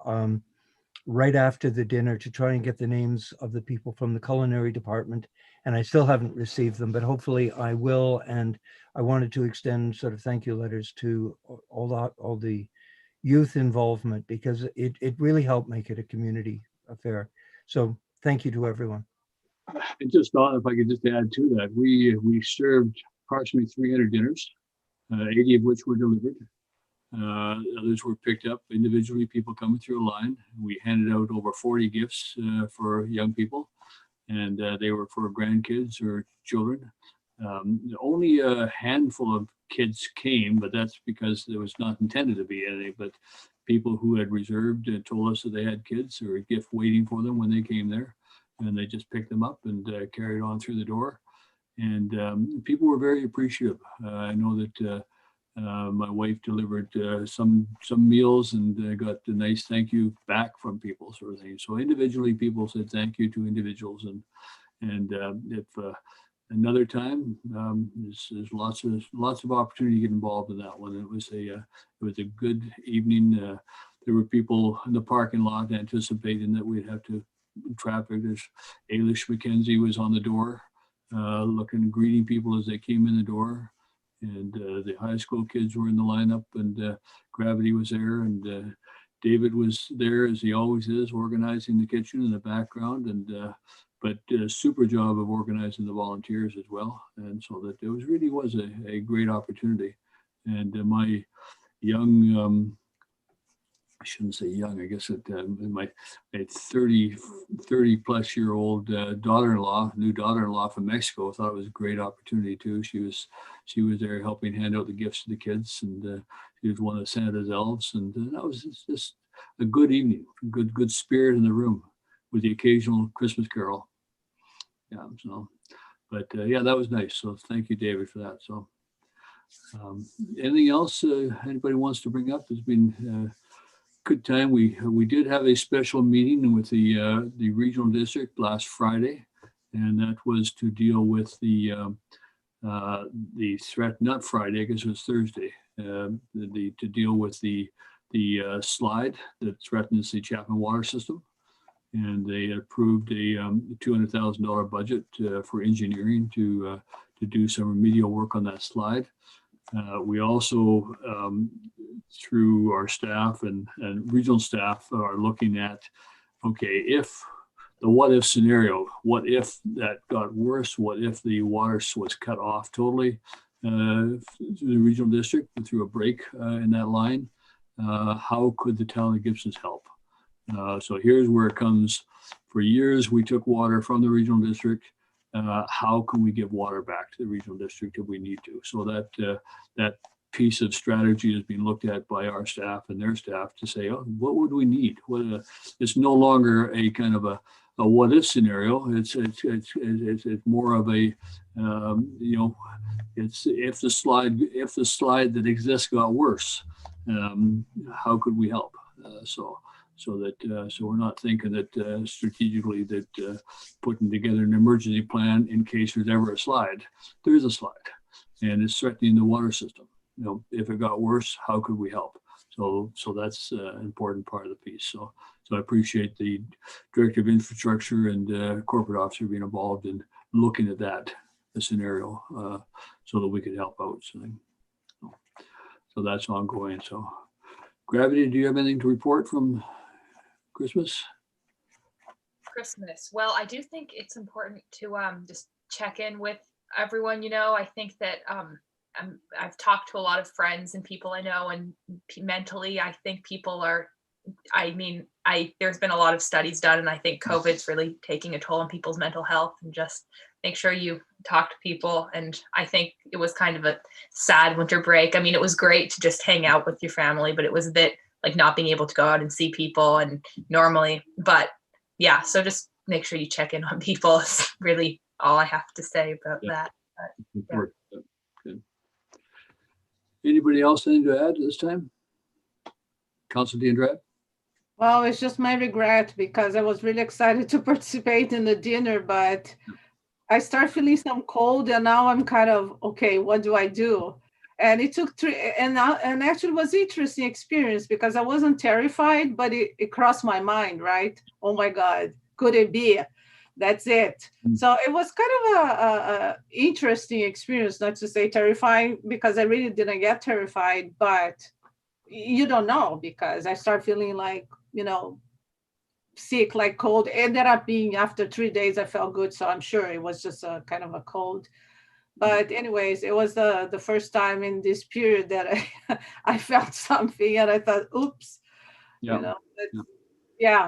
right after the dinner to try and get the names of the people from the culinary department, and I still haven't received them, but hopefully I will. And I wanted to extend sort of thank you letters to all the youth involvement, because it really helped make it a community affair. So thank you to everyone. I just thought, if I could just add to that, we served approximately 300 dinners, 80 of which were delivered. Others were picked up individually, people coming through a line. We handed out over 40 gifts for young people, and they were for grandkids or children. Only a handful of kids came, but that's because it was not intended to be any, but people who had reserved told us that they had kids or a gift waiting for them when they came there, and they just picked them up and carried on through the door. And people were very appreciative. I know that my wife delivered some meals and got a nice thank you back from people, sort of thing. So individually, people said thank you to individuals, and if another time, there's lots of opportunity to get involved in that one. It was a good evening. There were people in the parking lot anticipating that we'd have to traffic. There's Ailish McKenzie was on the door, greeting people as they came in the door. And the high school kids were in the lineup, and Gravity was there, and David was there, as he always is, organizing the kitchen in the background, and but a super job of organizing the volunteers as well. And so that it really was a great opportunity. And my young, I shouldn't say young, I guess my 30 plus year old new daughter-in-law from Mexico thought it was a great opportunity too. She was there helping hand out the gifts to the kids, and she was one of Santa's elves, and that was just a good evening, good spirit in the room with the occasional Christmas carol. Yeah, so, but yeah, that was nice. So thank you, David, for that. So anything else anybody wants to bring up? It's been good time. We did have a special meeting with the regional district last Friday, and that was to deal with the threat. Not Friday, I guess it was Thursday. To deal with the slide that threatens the Chapman water system, and they approved a $200,000 budget for engineering to do some remedial work on that slide. We also, through our staff and regional staff, are looking at, okay, if the what if scenario, what if that got worse? What if the water was cut off totally through the regional district through a break in that line? How could the town of Gibsons help? So here's where it comes For years, we took water from the regional district. How can we give water back to the regional district if we need to? So that piece of strategy has been looked at by our staff and their staff to say, oh, what would we need? It's no longer a kind of a what if scenario. It's more of a it's if the slide that exists got worse, how could we help? So we're not thinking that strategically that putting together an emergency plan in case there's ever a slide. There is a slide, and it's threatening the water system. If it got worse, how could we help? So that's an important part of the piece. So I appreciate the Director of Infrastructure and corporate officer being involved in looking at the scenario so that we could help out. So that's ongoing. So Gravity, do you have anything to report from Christmas? Christmas. Well, I do think it's important to just check in with everyone. I think that I've talked to a lot of friends and people I know, and mentally, I think people are, there's been a lot of studies done, and I think COVID's really taking a toll on people's mental health, and just make sure you talk to people. And I think it was kind of a sad winter break. It was great to just hang out with your family, but it was a bit like not being able to go out and see people and normally, but yeah, so just make sure you check in on people is really all I have to say about that. But, yeah. Good. Anybody else anything to add this time? Councilor D'Andrade? Well, it's just my regret because I was really excited to participate in the dinner, but I start feeling some cold, and now I'm kind of, okay, what do I do? And it took and actually it was an interesting experience because I wasn't terrified, but it crossed my mind, right? Oh my God, could it be? That's it. So it was kind of a interesting experience, not to say terrifying, because I really didn't get terrified, but you don't know, because I start feeling like, sick, like cold. It ended up being after 3 days, I felt good. So I'm sure it was just a kind of a cold. But anyways, it was the first time in this period that I felt something, and I thought, oops, yeah.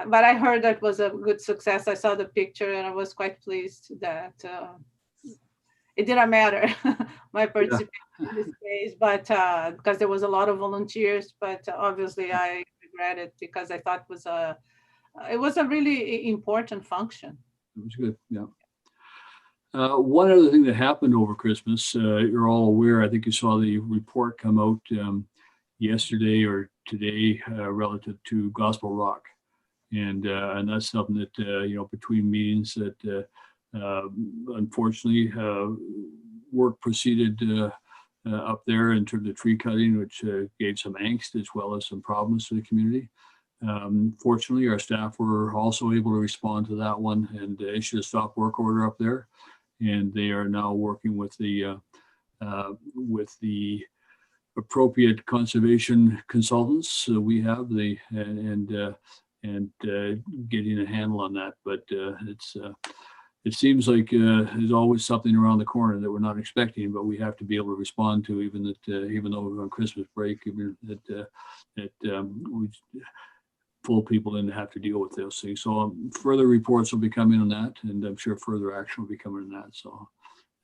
But I heard that was a good success. I saw the picture and I was quite pleased that it didn't matter my participation in this case, but because there was a lot of volunteers, but obviously I regret it because I thought it was a really important function. It was good, yeah. One other thing that happened over Christmas, you're all aware, I think you saw the report come out yesterday or today relative to Gospel Rock. And that's something that, between meetings that unfortunately work proceeded up there in terms of tree cutting, which gave some angst as well as some problems to the community. Fortunately, our staff were also able to respond to that one and issue a stop work order up there. And they are now working with the appropriate conservation consultants we have and getting a handle on that. But it seems like there's always something around the corner that we're not expecting, but we have to be able to respond to, even though we're on Christmas break, even that we full people didn't have to deal with those things. So further reports will be coming on that, and I'm sure further action will be coming on that. So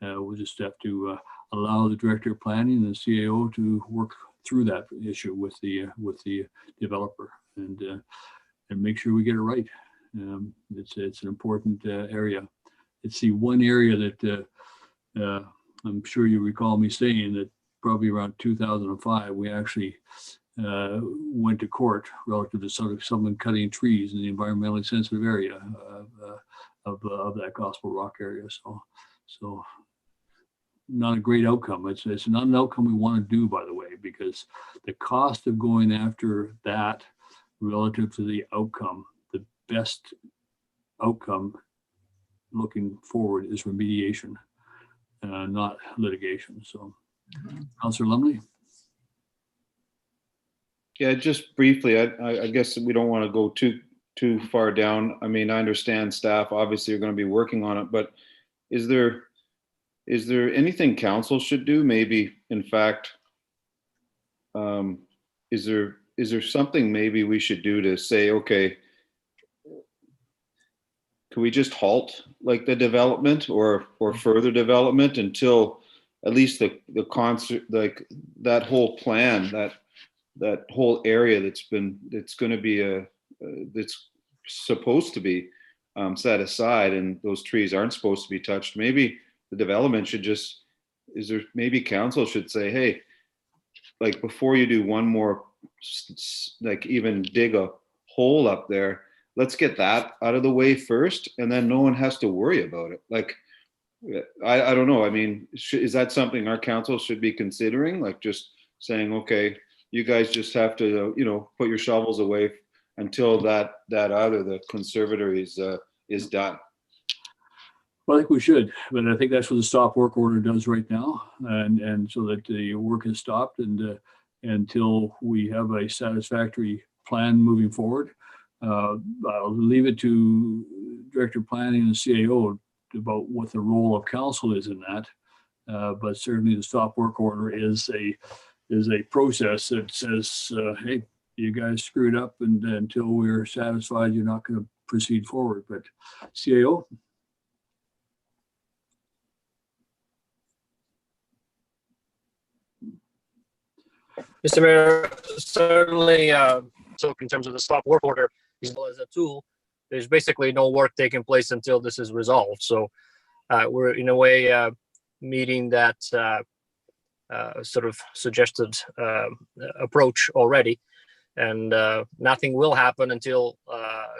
we'll just have to allow the Director of Planning and the CAO to work through that issue with the developer and make sure we get it right. It's an important area. It's the one area that I'm sure you recall me saying that probably around 2005 we actually went to court relative to someone cutting trees in the environmentally sensitive area of that Gospel Rock area. So not a great outcome. It's not an outcome we want to do, by the way, because the cost of going after that relative to the outcome, the best outcome looking forward is remediation, not litigation. So, Councillor Lumley. Yeah, just briefly, I guess we don't want to go too far down. I understand staff obviously are going to be working on it, but is there anything council should do? Maybe, in fact, is there something maybe we should do to say, okay, can we just halt like the development or further development until at least the concert, like that whole plan, that whole area that's going to be that's supposed to be set aside, and those trees aren't supposed to be touched. Maybe the development should just, maybe council should say, hey, like before you do one more, like even dig a hole up there, let's get that out of the way first, and then no one has to worry about it. Like, I don't know. I mean, is that something our council should be considering? Like just saying, okay, you guys just have to, put your shovels away until that the conservatory is done. Well, I think we should, but I think that's what the stop work order does right now, and so that the work is stopped and until we have a satisfactory plan moving forward. I'll leave it to Director of Planning and CAO about what the role of council is in that, but certainly the stop work order is a process that says, hey, you guys screwed up, and until we're satisfied, you're not going to proceed forward. But CAO. Mr. Mayor, certainly, so in terms of the stop work order, as well as a tool, there's basically no work taking place until this is resolved. So we're in a way meeting that sort of suggested approach already, and nothing will happen until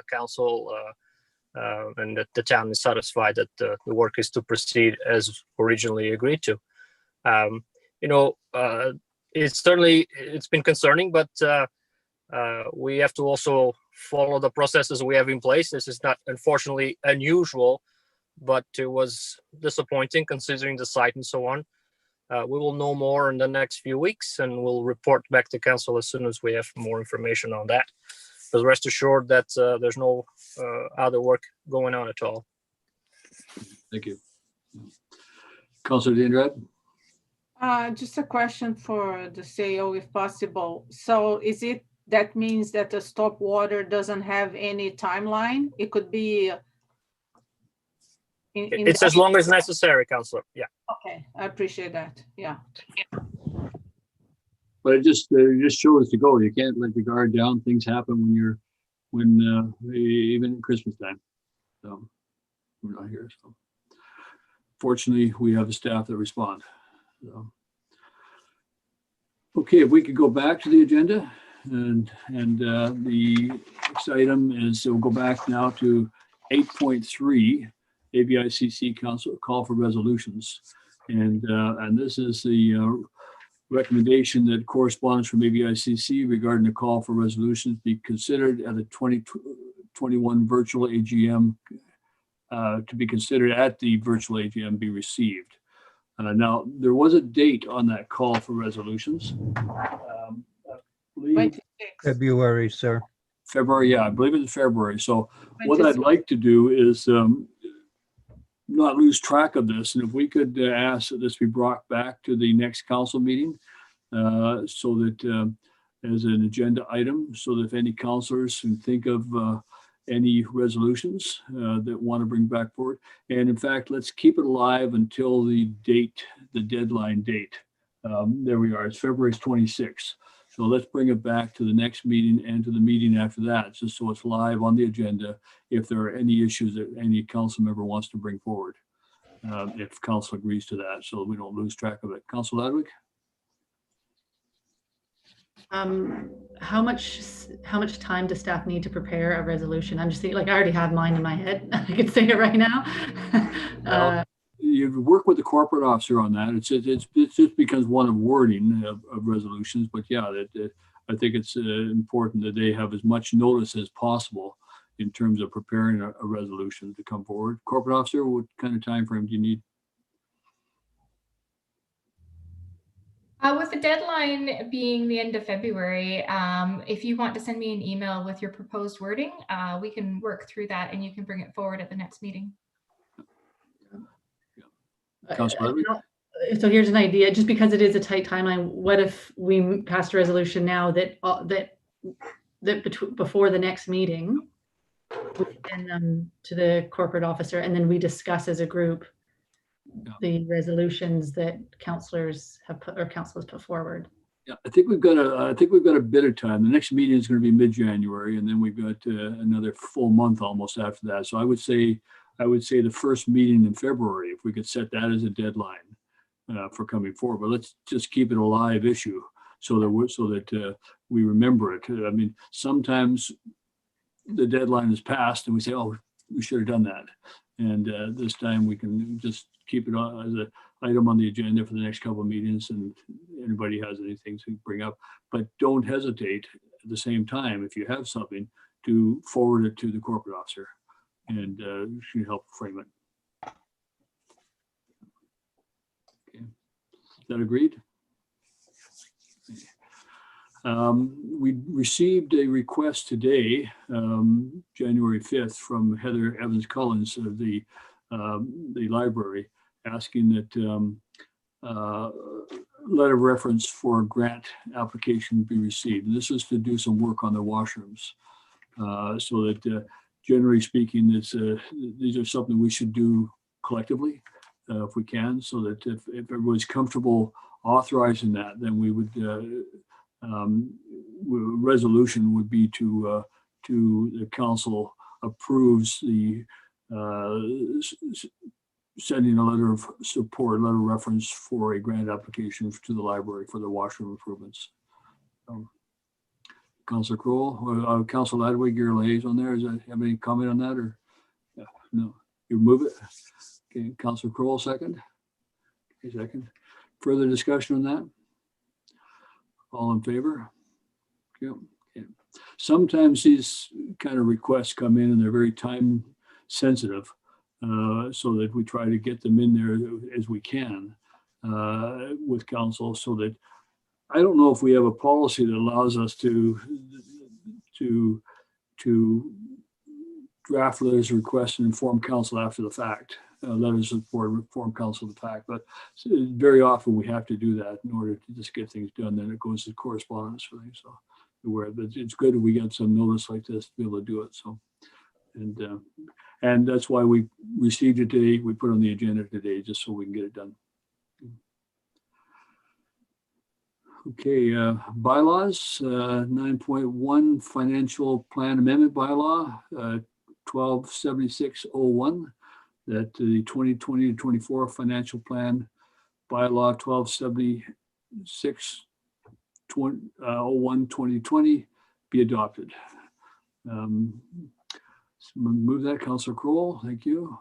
council and the town is satisfied that the work is to proceed as originally agreed to. It's been concerning, but we have to also follow the processes we have in place. This is not, unfortunately, unusual, but it was disappointing considering the site and so on. We will know more in the next few weeks, and we'll report back to council as soon as we have more information on that. But rest assured that there's no other work going on at all. Thank you. Councilor Diendrad? Just a question for the CAO, if possible. So is it that means that the stop water doesn't have any timeline? It could be. It's as long as necessary, Councilor. Yeah. Okay, I appreciate that. Yeah. But it just shows to go. You can't let your guard down. Things happen even at Christmas time. So we're not here. So fortunately, we have the staff that respond. So. Okay, if we could go back to the agenda, and the next item is, we'll go back now to 8.3, ABICC Council Call for Resolutions, and this is the recommendation that corresponds from ABICC regarding the call for resolutions be considered at the 2021 virtual AGM, to be considered at the virtual AGM be received. Now, there was a date on that call for resolutions. February, sir. February, yeah, I believe it's February. So what I'd like to do is not lose track of this. And if we could ask that this be brought back to the next council meeting, so that as an agenda item, so that if any councillors can think of any resolutions that want to bring back forward. And in fact, let's keep it alive until the deadline date. There we are, it's February 26th. So let's bring it back to the next meeting and to the meeting after that, just so it's live on the agenda if there are any issues that any council member wants to bring forward, if council agrees to that, so we don't lose track of it. Council Ladwig? How much time does staff need to prepare a resolution? I'm just thinking, like, I already have mine in my head. I could say it right now. You work with the corporate officer on that. It just becomes one of wording of resolutions, but yeah, I think it's important that they have as much notice as possible in terms of preparing a resolution to come forward. Corporate officer, what kind of time frame do you need? With the deadline being the end of February, if you want to send me an email with your proposed wording, we can work through that and you can bring it forward at the next meeting. So here's an idea, just because it is a tight timeline. What if we passed a resolution now that before the next meeting, we send them to the corporate officer, and then we discuss as a group Yeah. the resolutions that councillors have put, or councillors put forward. Yeah, I think we've got a bit of time. The next meeting is going to be mid-January, and then we've got another full month almost after that. So I would say the first meeting in February, if we could set that as a deadline for coming forward. But let's just keep it a live issue so that we remember it. I mean, sometimes the deadline is passed and we say, oh, we should have done that. And this time we can just keep it on as an item on the agenda for the next couple of meetings, and anybody has anything to bring up. But don't hesitate at the same time, if you have something, to forward it to the corporate officer, and she can help frame it. Okay. Is that agreed? We received a request today, January 5th, from Heather Evans Collins of the library, asking that letter of reference for a grant application be received. And this is to do some work on the washrooms, so that generally speaking, these are something we should do collectively if we can, so that if everybody's comfortable authorizing that, then we would resolution would be to the council approves the sending a letter of support, letter of reference for a grant application to the library for the washroom improvements. Councillor Kroll, Councillor Ladwig, your liaison there, have any comment on that, or yeah, no? You move it. Okay, Councillor Kroll, second. Okay, second. Further discussion on that? All in favor? Okay. Okay. Sometimes these kind of requests come in and they're very time sensitive, so that we try to get them in there as we can with council, so that I don't know if we have a policy that allows us to draft letters of request and inform council after the fact. Letters of support inform council of the fact, but very often we have to do that in order to just get things done. Then it goes to correspondence for things. So but it's good that we get some notice like this to be able to do it. So and that's why we received it today. We put it on the agenda today just so we can get it done. Okay, bylaws, 9.1 financial plan amendment bylaw, 127601. That the 2020 to 24 financial plan bylaw 1276 01 2020 be adopted. Move that, Councillor Kroll, thank you.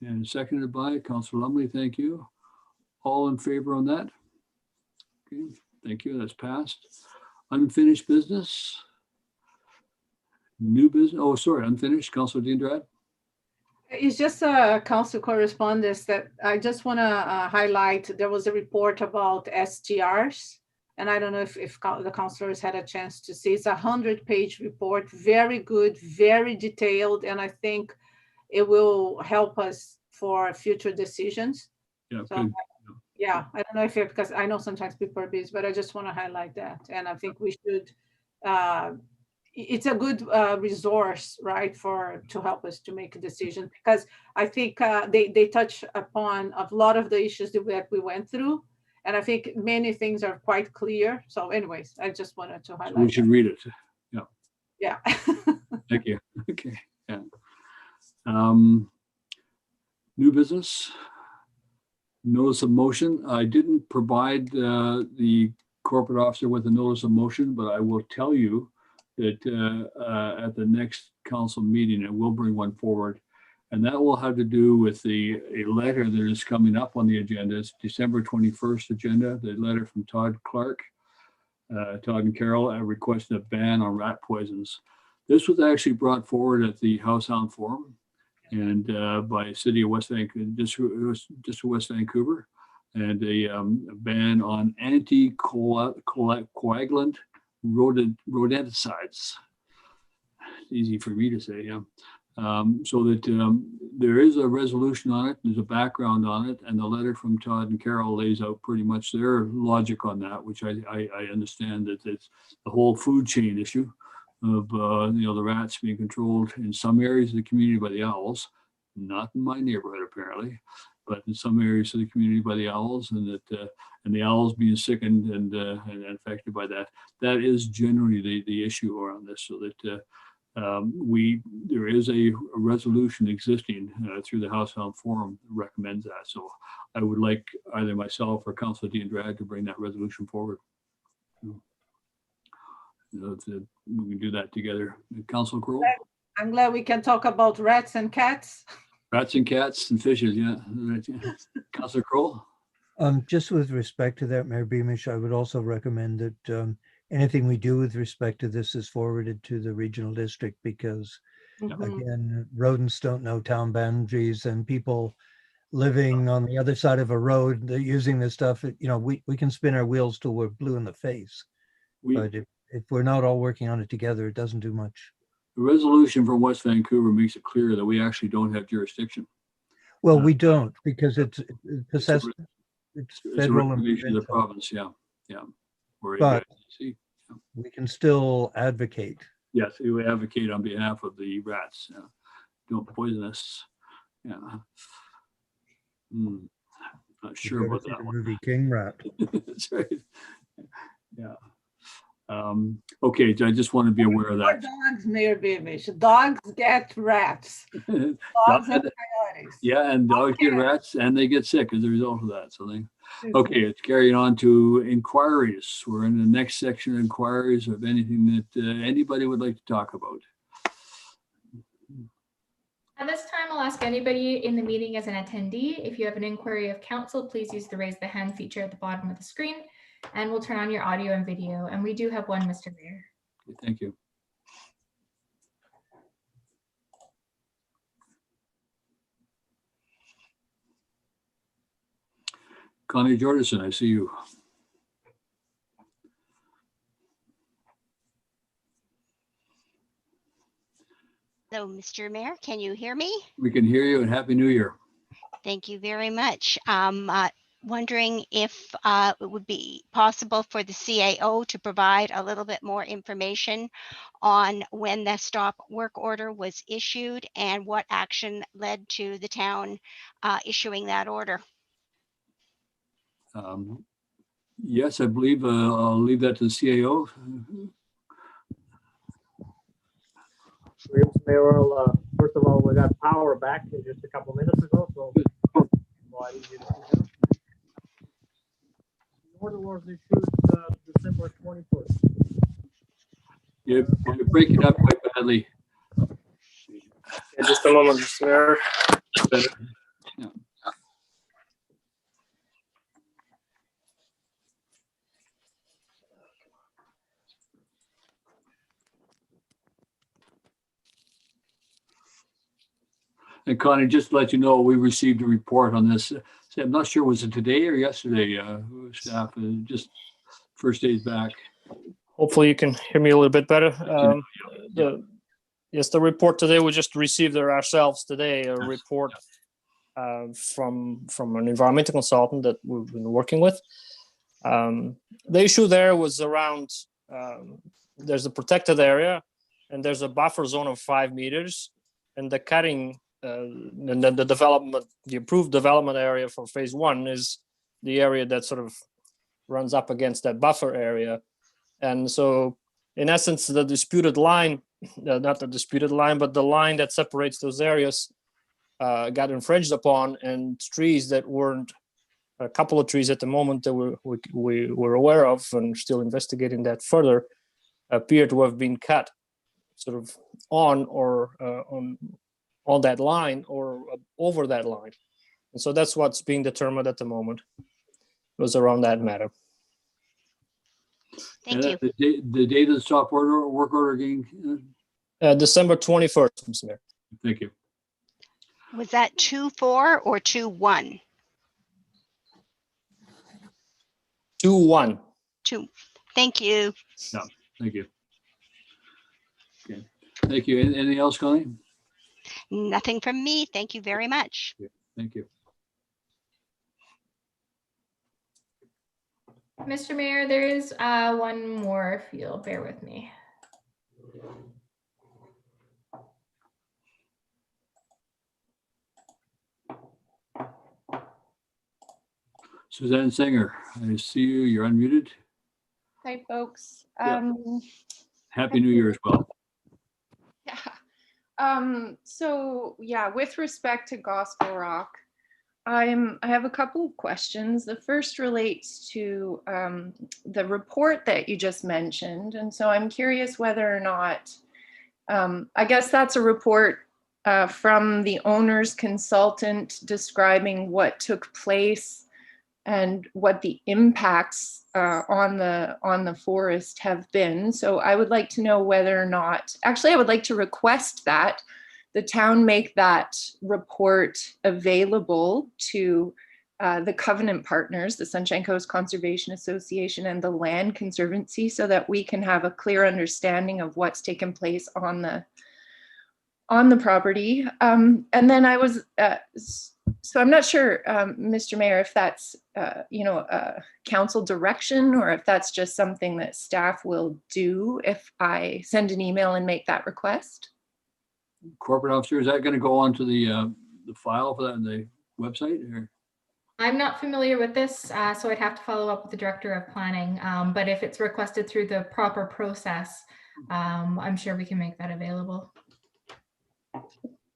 And seconded by Councillor Lumley, thank you. All in favor on that? Okay, thank you, that's passed. Unfinished business. New business, oh, sorry, unfinished, Councillor Diendrad. It's just a council correspondence that I just want to highlight. There was a report about STRs, and I don't know if the councillors had a chance to see. It's a 100-page report, very good, very detailed, and I think it will help us for future decisions. Yeah, so, good. Yeah, I don't know if it, because I know sometimes people are busy, but I just want to highlight that, and I think we should. It's a good resource, right, to help us to make a decision, because I think they touch upon a lot of the issues that we went through, and I think many things are quite clear. So anyways, I just wanted to highlight. So we should read it. Yeah. Yeah. Thank you. Okay. Yeah. New business. Notice of motion. I didn't provide the corporate officer with a notice of motion, but I will tell you that at the next council meeting, I will bring one forward. And that will have to do with a letter that is coming up on the agenda. It's December 21st agenda, the letter from Todd Clark, Todd and Carol, requesting a ban on rat poisons. This was actually brought forward at the Househound Forum and by City of West Vancouver, just West Vancouver, and a ban on anticoagulant rodenticides. Easy for me to say, yeah. So that there is a resolution on it, there's a background on it, and the letter from Todd and Carol lays out pretty much their logic on that, which I understand that it's the whole food chain issue, of the rats being controlled in some areas of the community by the owls, not in my neighborhood apparently, but in some areas of the community by the owls, and that and the owls being sickened and affected by that. That is generally the issue around this, so that there is a resolution existing through the House Hound Forum that recommends that. So I would like either myself or Councilor D'Andrade to bring that resolution forward. We can do that together. Councilor Crowell? I'm glad we can talk about rats and cats. Rats and cats and fishes, yeah. Councilor Crowell? Just with respect to that, Mayor Beamish, I would also recommend that anything we do with respect to this is forwarded to the regional district, because again, rodents don't know town boundaries, and people living on the other side of a road, they're using this stuff. We can spin our wheels till we're blue in the face. But if we're not all working on it together, it doesn't do much. The resolution from West Vancouver makes it clear that we actually don't have jurisdiction. Well, we don't, because it's It's a federal and recommendation of the provincial. province, yeah. But we can still advocate. Yes, we advocate on behalf of the rats. Don't poison us. Yeah. Not sure about that one. Movie King Rat. That's right. Yeah. Okay, I just want to be aware of that. Dogs, Mayor Beamish. Dogs get rats. Dogs have coyotes. Yeah, and dogs get rats and they get sick as a result of that. So okay, it's carrying on to inquiries. We're in the next section of inquiries of anything that anybody would like to talk about. At this time, I'll ask anybody in the meeting as an attendee. If you have an inquiry of council, please use the raise the hand feature at the bottom of the screen, and we'll turn on your audio and video. And we do have one, Mr. Mayor. Thank you. Connie Jordison, I see you. Hello, Mr. Mayor, can you hear me? We can hear you, and Happy New Year. Thank you very much. Wondering if it would be possible for the CAO to provide a little bit more information on when the stop work order was issued and what action led to the town issuing that order. Yes, I believe I'll leave that to the CAO. Mayoral, first of all, we got power back just a couple minutes ago, so a lot easier to see now. The order was issued December 21st. You're breaking up quite badly. Yeah, just a moment, Mr. Mayor. Yeah. And Connie, just to let you know, we received a report on this. I'm not sure, was it today or yesterday, staff, just first days back. Hopefully you can hear me a little bit better. Yes, the report today, we just received it ourselves today, a report from an environmental consultant that we've been working with. The issue there was around, there's a protected area and there's a buffer zone of 5 meters, and the cutting and then the development, the approved development area for phase 1 is the area that sort of runs up against that buffer area. And so in essence, the disputed line, not the disputed line, but the line that separates those areas got infringed upon, and trees that weren't, a couple of trees at the moment that we were aware of and still investigating that further, appear to have been cut sort of on or on that line or over that line. And so that's what's being determined at the moment. It was around that matter. Thank you. The date of the stop order, work order again? December 21st, Mr. Mayor. Thank you. Was that 2-4 or 2-1? 2-1. 2. Thank you. No, thank you. Okay. Thank you. Anything else, Connie? Nothing from me. Thank you very much. Yeah, thank you. Mr. Mayor, there is one more, if you'll bear with me. Suzanne Singer, I see you. You're unmuted. Hi, folks. Yeah. Happy New Year as well. Yeah. So yeah, with respect to Gospel Rock, I have a couple of questions. The first relates to the report that you just mentioned. And so I'm curious whether or not, I guess that's a report from the owner's consultant describing what took place and what the impacts on the forest have been. So I would like to know whether or not, actually, I would like to request that the town make that report available to the covenant partners, the Sunshine Coast Conservation Association and the Land Conservancy, so that we can have a clear understanding of what's taken place on the property. And then I was, so I'm not sure, Mr. Mayor, if that's, council direction or if that's just something that staff will do if I send an email and make that request. Corporate officer, is that going to go onto the file for that on the website? Or? I'm not familiar with this, so I'd have to follow up with the director of planning. But if it's requested through the proper process, I'm sure we can make that available.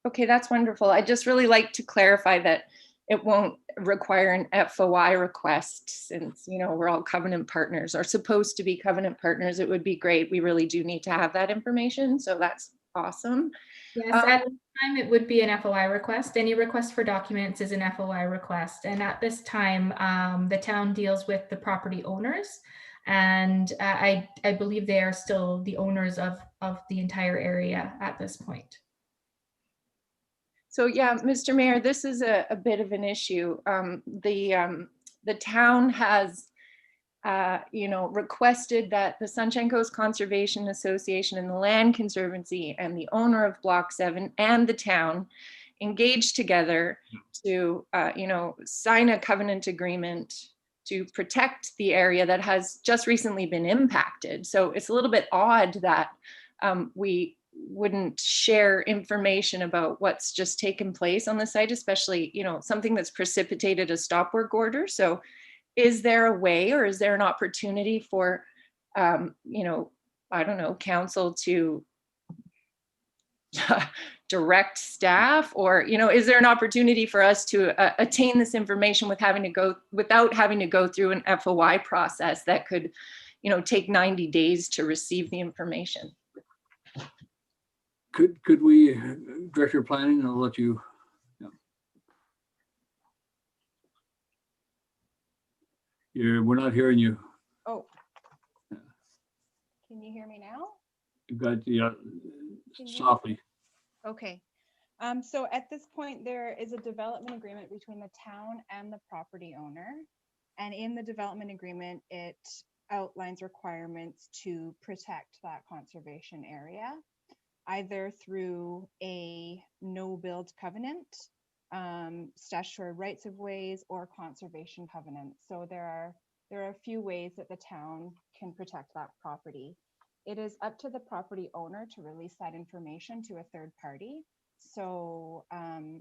Okay, that's wonderful. I just really like to clarify that it won't require an FOI request since, we're all covenant partners or supposed to be covenant partners. It would be great. We really do need to have that information. So that's awesome. Yes, at this time it would be an FOI request. Any request for documents is an FOI request. And at this time, the town deals with the property owners. And I believe they are still the owners of the entire area at this point. So yeah, Mr. Mayor, this is a bit of an issue. The town has, requested that the Sunshine Coast Conservation Association and the Land Conservancy and the owner of Block 7 and the town engage together to, sign a covenant agreement to protect the area that has just recently been impacted. So it's a little bit odd that we wouldn't share information about what's just taken place on the site, especially, something that's precipitated a stop work order. So is there a way or is there an opportunity for, I don't know, council to direct staff or, is there an opportunity for us to attain this information without having to go through an FOI process that could, take 90 days to receive the information? Could we, Director of Planning, I'll let you. We're not hearing you. Oh. Can you hear me now? You got the softly. Okay. So at this point, there is a development agreement between the town and the property owner. And in the development agreement, it outlines requirements to protect that conservation area, either through a no-build covenant, statutory rights of ways, or conservation covenants. So there are a few ways that the town can protect that property. It is up to the property owner to release that information to a third party. So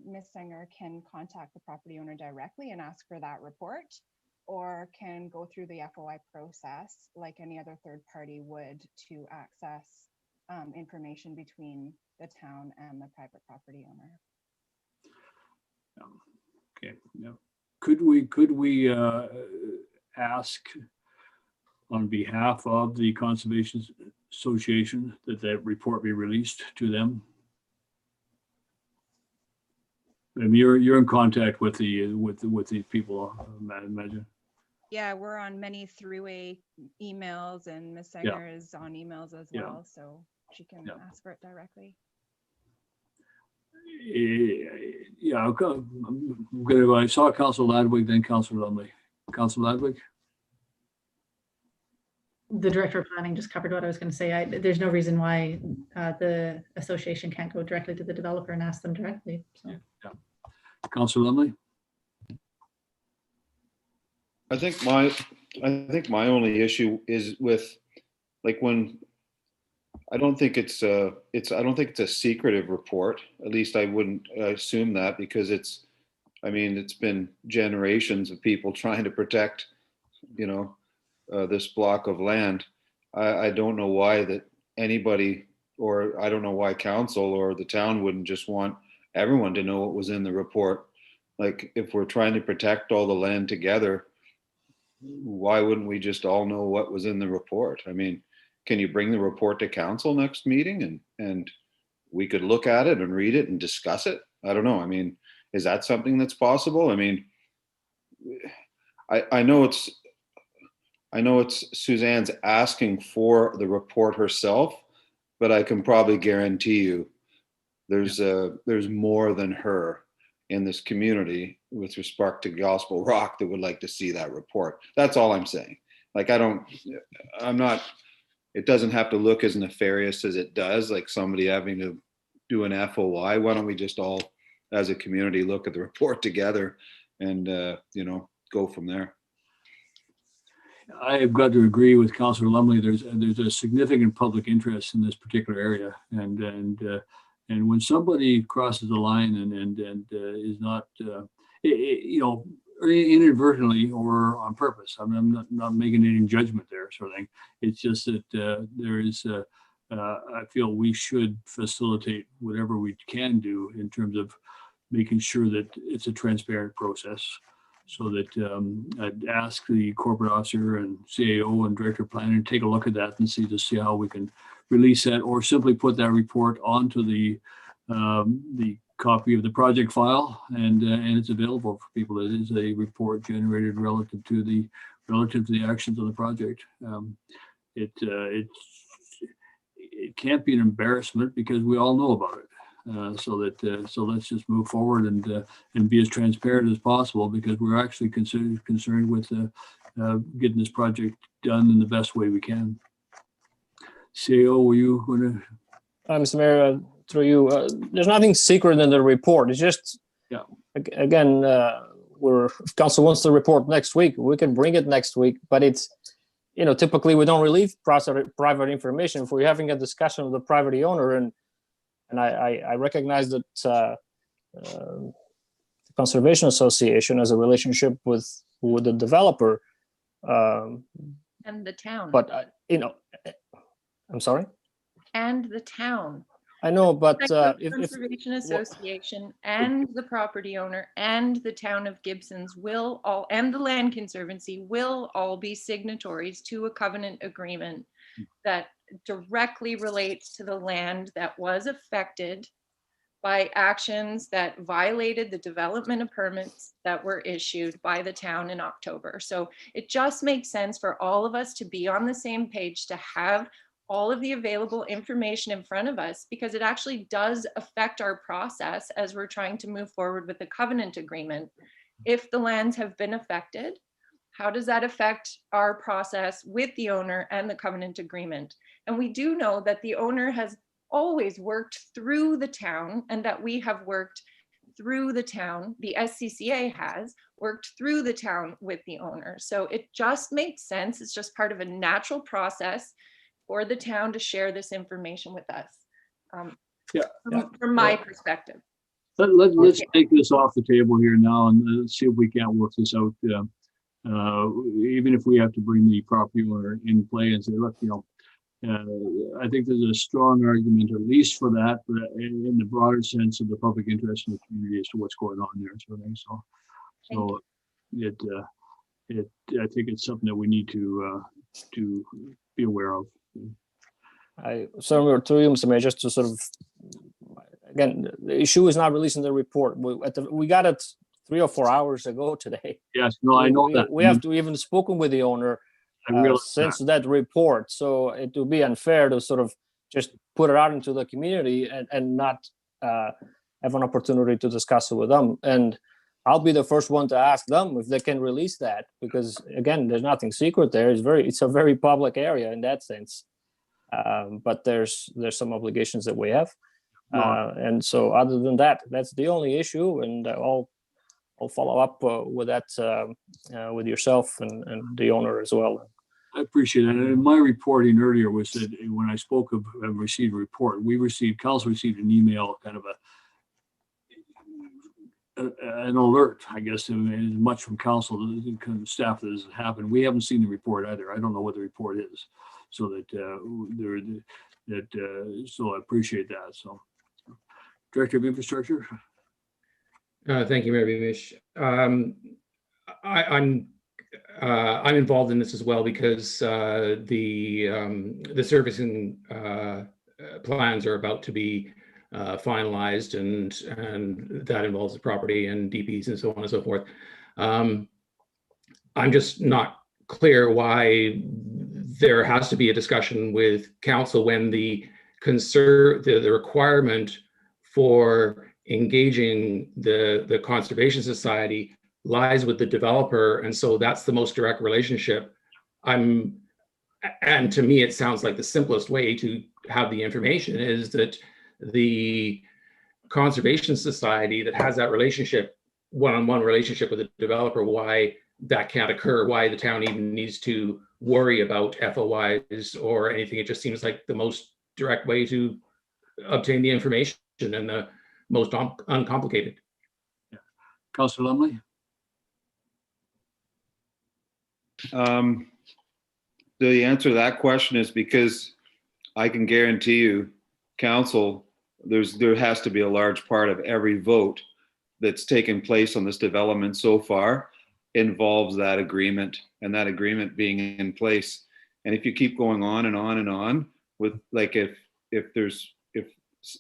Ms. Singer can contact the property owner directly and ask for that report, or can go through the FOI process like any other third party would to access information between the town and the private property owner. Okay. Yeah. Could we ask on behalf of the Conservation Association that report be released to them? I mean, you're in contact with the people, I imagine. Yeah, we're on many three-way emails, and Ms. Singer is on emails as well, so she can ask for it directly. Yeah, I'm gonna. I saw Councilor Ladwig, then Councilor Lumley. Councilor Ladwig. The director of planning just covered what I was going to say. There's no reason why the association can't go directly to the developer and ask them directly. So. Yeah. Councilor Lumley. I think my only issue is with, like, when I don't think it's a secretive report. At least I wouldn't assume that, because it's I mean, it's been generations of people trying to protect, this block of land. I don't know why that anybody, or I don't know why council or the town wouldn't just want everyone to know what was in the report. Like, if we're trying to protect all the land together, why wouldn't we just all know what was in the report? I mean, can you bring the report to council next meeting and we could look at it and read it and discuss it? I don't know. I mean, is that something that's possible? I mean, I know it's Suzanne's asking for the report herself, but I can probably guarantee you there's more than her in this community with respect to Gospel Rock that would like to see that report. That's all I'm saying. Like, it doesn't have to look as nefarious as it does, like somebody having to do an FOI. Why don't we just all, as a community, look at the report together and, go from there? I have got to agree with Councillor Lumley. There's a significant public interest in this particular area, and when somebody crosses the line and is not, inadvertently or on purpose, I'm not making any judgment there, sort of thing. It's just that there is, I feel we should facilitate whatever we can do in terms of making sure that it's a transparent process. So that I'd ask the corporate officer and CAO and director of planning to take a look at that and see how we can release that, or simply put that report onto the copy of the project file, and it's available for people. It is a report generated relative to the actions of the project. It can't be an embarrassment because we all know about it. So let's just move forward and be as transparent as possible, because we're actually concerned with getting this project done in the best way we can. CEO, were you going to? Mr. Mayor, through you, there's nothing secret in the report. It's just, again, if council wants the report next week, we can bring it next week. But it's, typically we don't release private information if we're having a discussion with the property owner, and I recognize that the Conservation Association has a relationship with the developer. And the town. But, I'm sorry? And the town. I know, but if Conservation Association and the property owner and the town of Gibsons will all, and the Land Conservancy will all be signatories to a covenant agreement that directly relates to the land that was affected by actions that violated the development of permits that were issued by the town in October. So it just makes sense for all of us to be on the same page, to have all of the available information in front of us, because it actually does affect our process as we're trying to move forward with the covenant agreement. If the lands have been affected, how does that affect our process with the owner and the covenant agreement? And we do know that the owner has always worked through the town, and that we have worked through the town. The SCCA has worked through the town with the owner. So it just makes sense. It's just part of a natural process for the town to share this information with us. From my perspective. Let's take this off the table here now and see if we can't work this out. Even if we have to bring the property owner in play and say, look, I think there's a strong argument, at least for that, but in the broader sense of the public interest in the community as to what's going on there. So I think it's something that we need to be aware of. So through you, Mr. Mayor, just to sort of, again, the issue is not releasing the report. We got it 3 or 4 hours ago today. Yes, no, I know that. We have to even spoken with the owner since that report. So it would be unfair to sort of just put it out into the community and not have an opportunity to discuss it with them. And I'll be the first one to ask them if they can release that, because again, there's nothing secret there. It's a very public area in that sense. But there's some obligations that we have. And so other than that, that's the only issue. And I'll follow up with that with yourself and the owner as well. I appreciate it. And my reporting earlier was that when I spoke of received a report, council received an email, kind of an alert, I guess, as much from council staff that has happened. We haven't seen the report either. I don't know what the report is, so so I appreciate that. So, Director of Infrastructure. Thank you, Mayor Beamish. I'm involved in this as well because the servicing plans are about to be finalized, and that involves the property and DPs and so on and so forth. I'm just not clear why there has to be a discussion with council when the requirement for engaging the Conservation Society lies with the developer, and so that's the most direct relationship. And to me, it sounds like the simplest way to have the information is that the Conservation Society that has that relationship, one-on-one relationship with the developer, why that can't occur, why the town even needs to worry about FOIs or anything. It just seems like the most direct way to obtain the information and the most uncomplicated. Councillor Lumley. The answer to that question is because I can guarantee you, council, there has to be a large part of every vote that's taken place on this development so far involves that agreement, and that agreement being in place. And if you keep going on and on and on with, like, if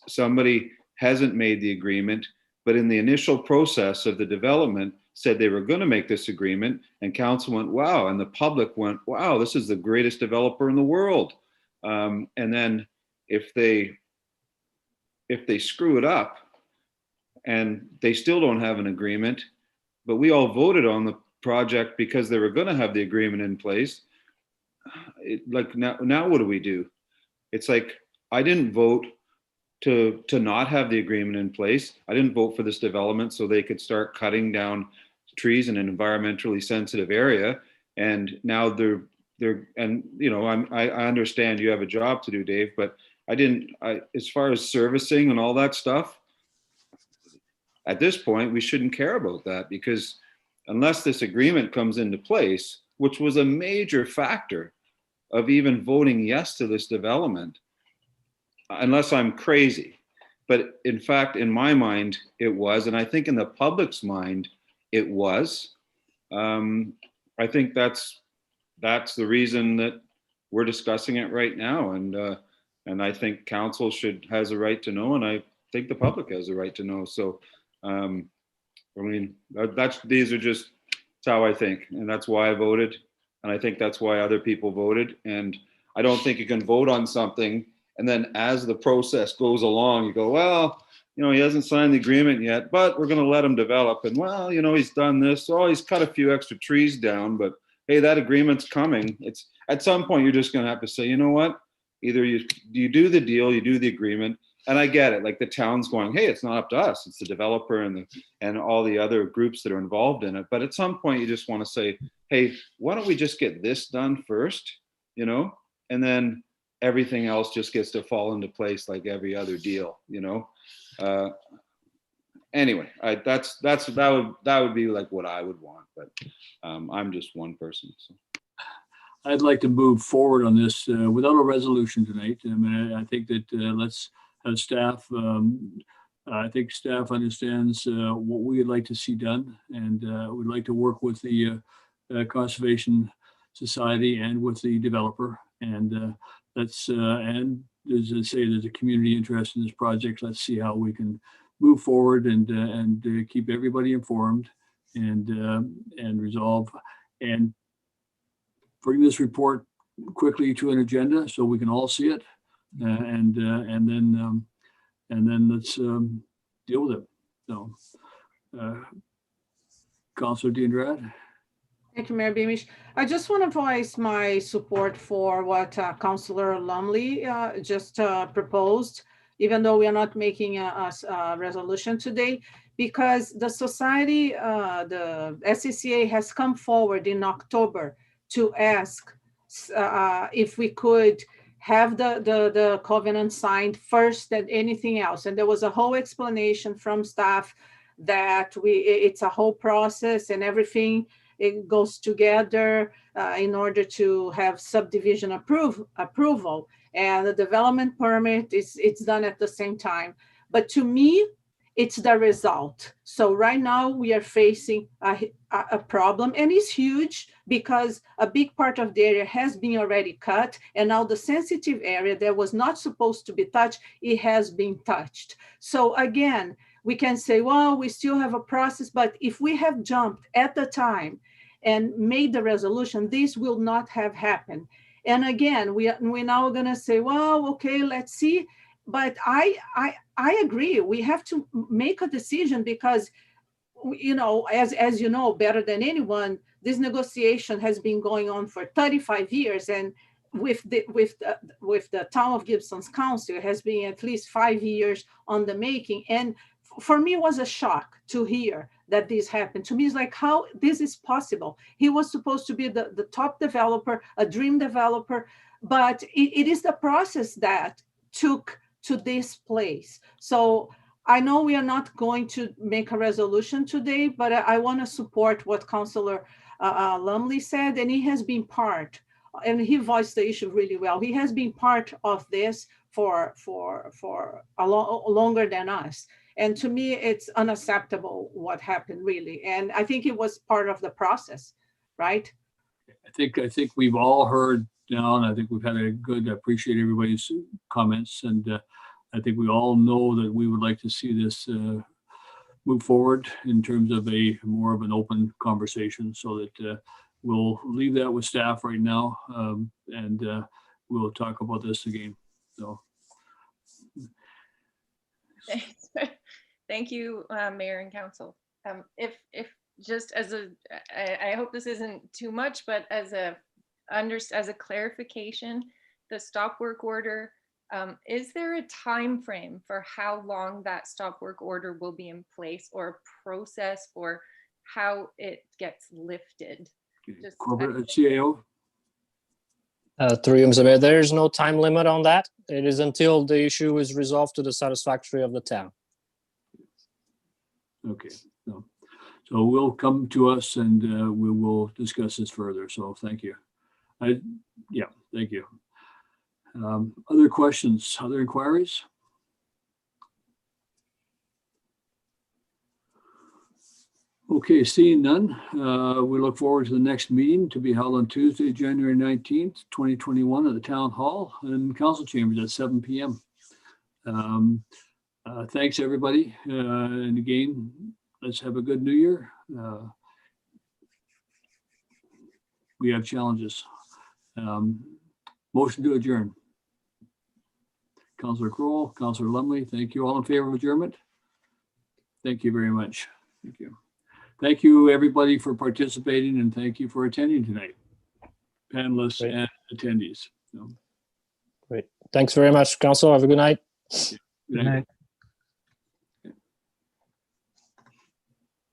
somebody hasn't made the agreement, but in the initial process of the development said they were going to make this agreement, and council went, wow, and the public went, wow, this is the greatest developer in the world. And then if they screw it up and they still don't have an agreement, but we all voted on the project because they were going to have the agreement in place, like now what do we do? It's like, I didn't vote to not have the agreement in place. I didn't vote for this development so they could start cutting down trees in an environmentally sensitive area. And now they're and you know, I understand you have a job to do, Dave, but as far as servicing and all that stuff, at this point, we shouldn't care about that, because unless this agreement comes into place, which was a major factor of even voting yes to this development, unless I'm crazy. But in fact, in my mind, it was, and I think in the public's mind, it was. I think that's the reason that we're discussing it right now. And I think council has a right to know, and I think the public has a right to know. So, I mean, that's how I think, and that's why I voted. And I think that's why other people voted. And I don't think you can vote on something, and then as the process goes along, you go, well, you know, he hasn't signed the agreement yet, but we're going to let him develop. And well, you know, he's done this. Oh, he's cut a few extra trees down, but hey, that agreement's coming. It's at some point, you're just going to have to say, you know what? Either you do the deal, you do the agreement. And I get it. Like, the town's going, hey, it's not up to us. It's the developer and all the other groups that are involved in it. But at some point, you just want to say, hey, why don't we just get this done first, you know? And then everything else just gets to fall into place like every other deal, you know? Anyway, that would be like what I would want, but I'm just one person. So. I'd like to move forward on this without a resolution tonight. I mean, I think that let's have staff. I think staff understands what we would like to see done, and we'd like to work with the Conservation Society and with the developer. And and as I say, there's a community interest in this project. Let's see how we can move forward and keep everybody informed and resolve and bring this report quickly to an agenda so we can all see it, and then let's deal with it. So, Councillor D'Andrade. Thank you, Mayor Beamish. I just want to voice my support for what Councillor Lumley just proposed, even though we are not making a resolution today, because the society, the SCCA has come forward in October to ask if we could have the covenant signed first than anything else. And there was a whole explanation from staff that it's a whole process and everything, it goes together in order to have subdivision approval, and the development permit it's done at the same time. But to me, it's the result. So right now we are facing a problem, and it's huge because a big part of the area has been already cut, and now the sensitive area that was not supposed to be touched, it has been touched. So again, we can say, well, we still have a process, but if we have jumped at the time and made the resolution, this will not have happened. And again, we're now going to say, well, okay, let's see. But I agree. We have to make a decision because, you know, as you know better than anyone, this negotiation has been going on for 35 years, and with the town of Gibsons Council, it has been at least 5 years on the making. And for me, it was a shock to hear that this happened. To me, it's like, how this is possible? He was supposed to be the top developer, a dream developer, but it is the process that took to this place. So I know we are not going to make a resolution today, but I want to support what Councillor Lumley said, and he has been part, and he voiced the issue really well. He has been part of this for longer than us. And to me, it's unacceptable what happened, really. And I think it was part of the process, right? I think we've all heard now, and I think we've had a good, appreciate everybody's comments. And I think we all know that we would like to see this move forward in terms of more of an open conversation, so that we'll leave that with staff right now, and we'll talk about this again. So. Thank you, Mayor and Council. If just as I hope this isn't too much, but as a clarification, the stop work order, is there a time frame for how long that stop work order will be in place, or a process for how it gets lifted? Corporate CAO? Through you, Mr. Mayor, there is no time limit on that. It is until the issue is resolved to the satisfactory of the town. Okay, so will come to us, and we will discuss this further. So thank you. Yeah, thank you. Other questions, other inquiries? Okay, seeing none, we look forward to the next meeting to be held on Tuesday, January 19th, 2021 at the Town Hall and Council Chambers at 7 p.m. Thanks, everybody. And again, let's have a good New Year. We have challenges. Motion to adjourn. Councillor Kroll, Councillor Lumley, thank you. All in favor of adjournment? Thank you very much. Thank you. Thank you, everybody, for participating, and thank you for attending tonight, panelists and attendees. Great. Thanks very much, Council. Have a good night. Good night.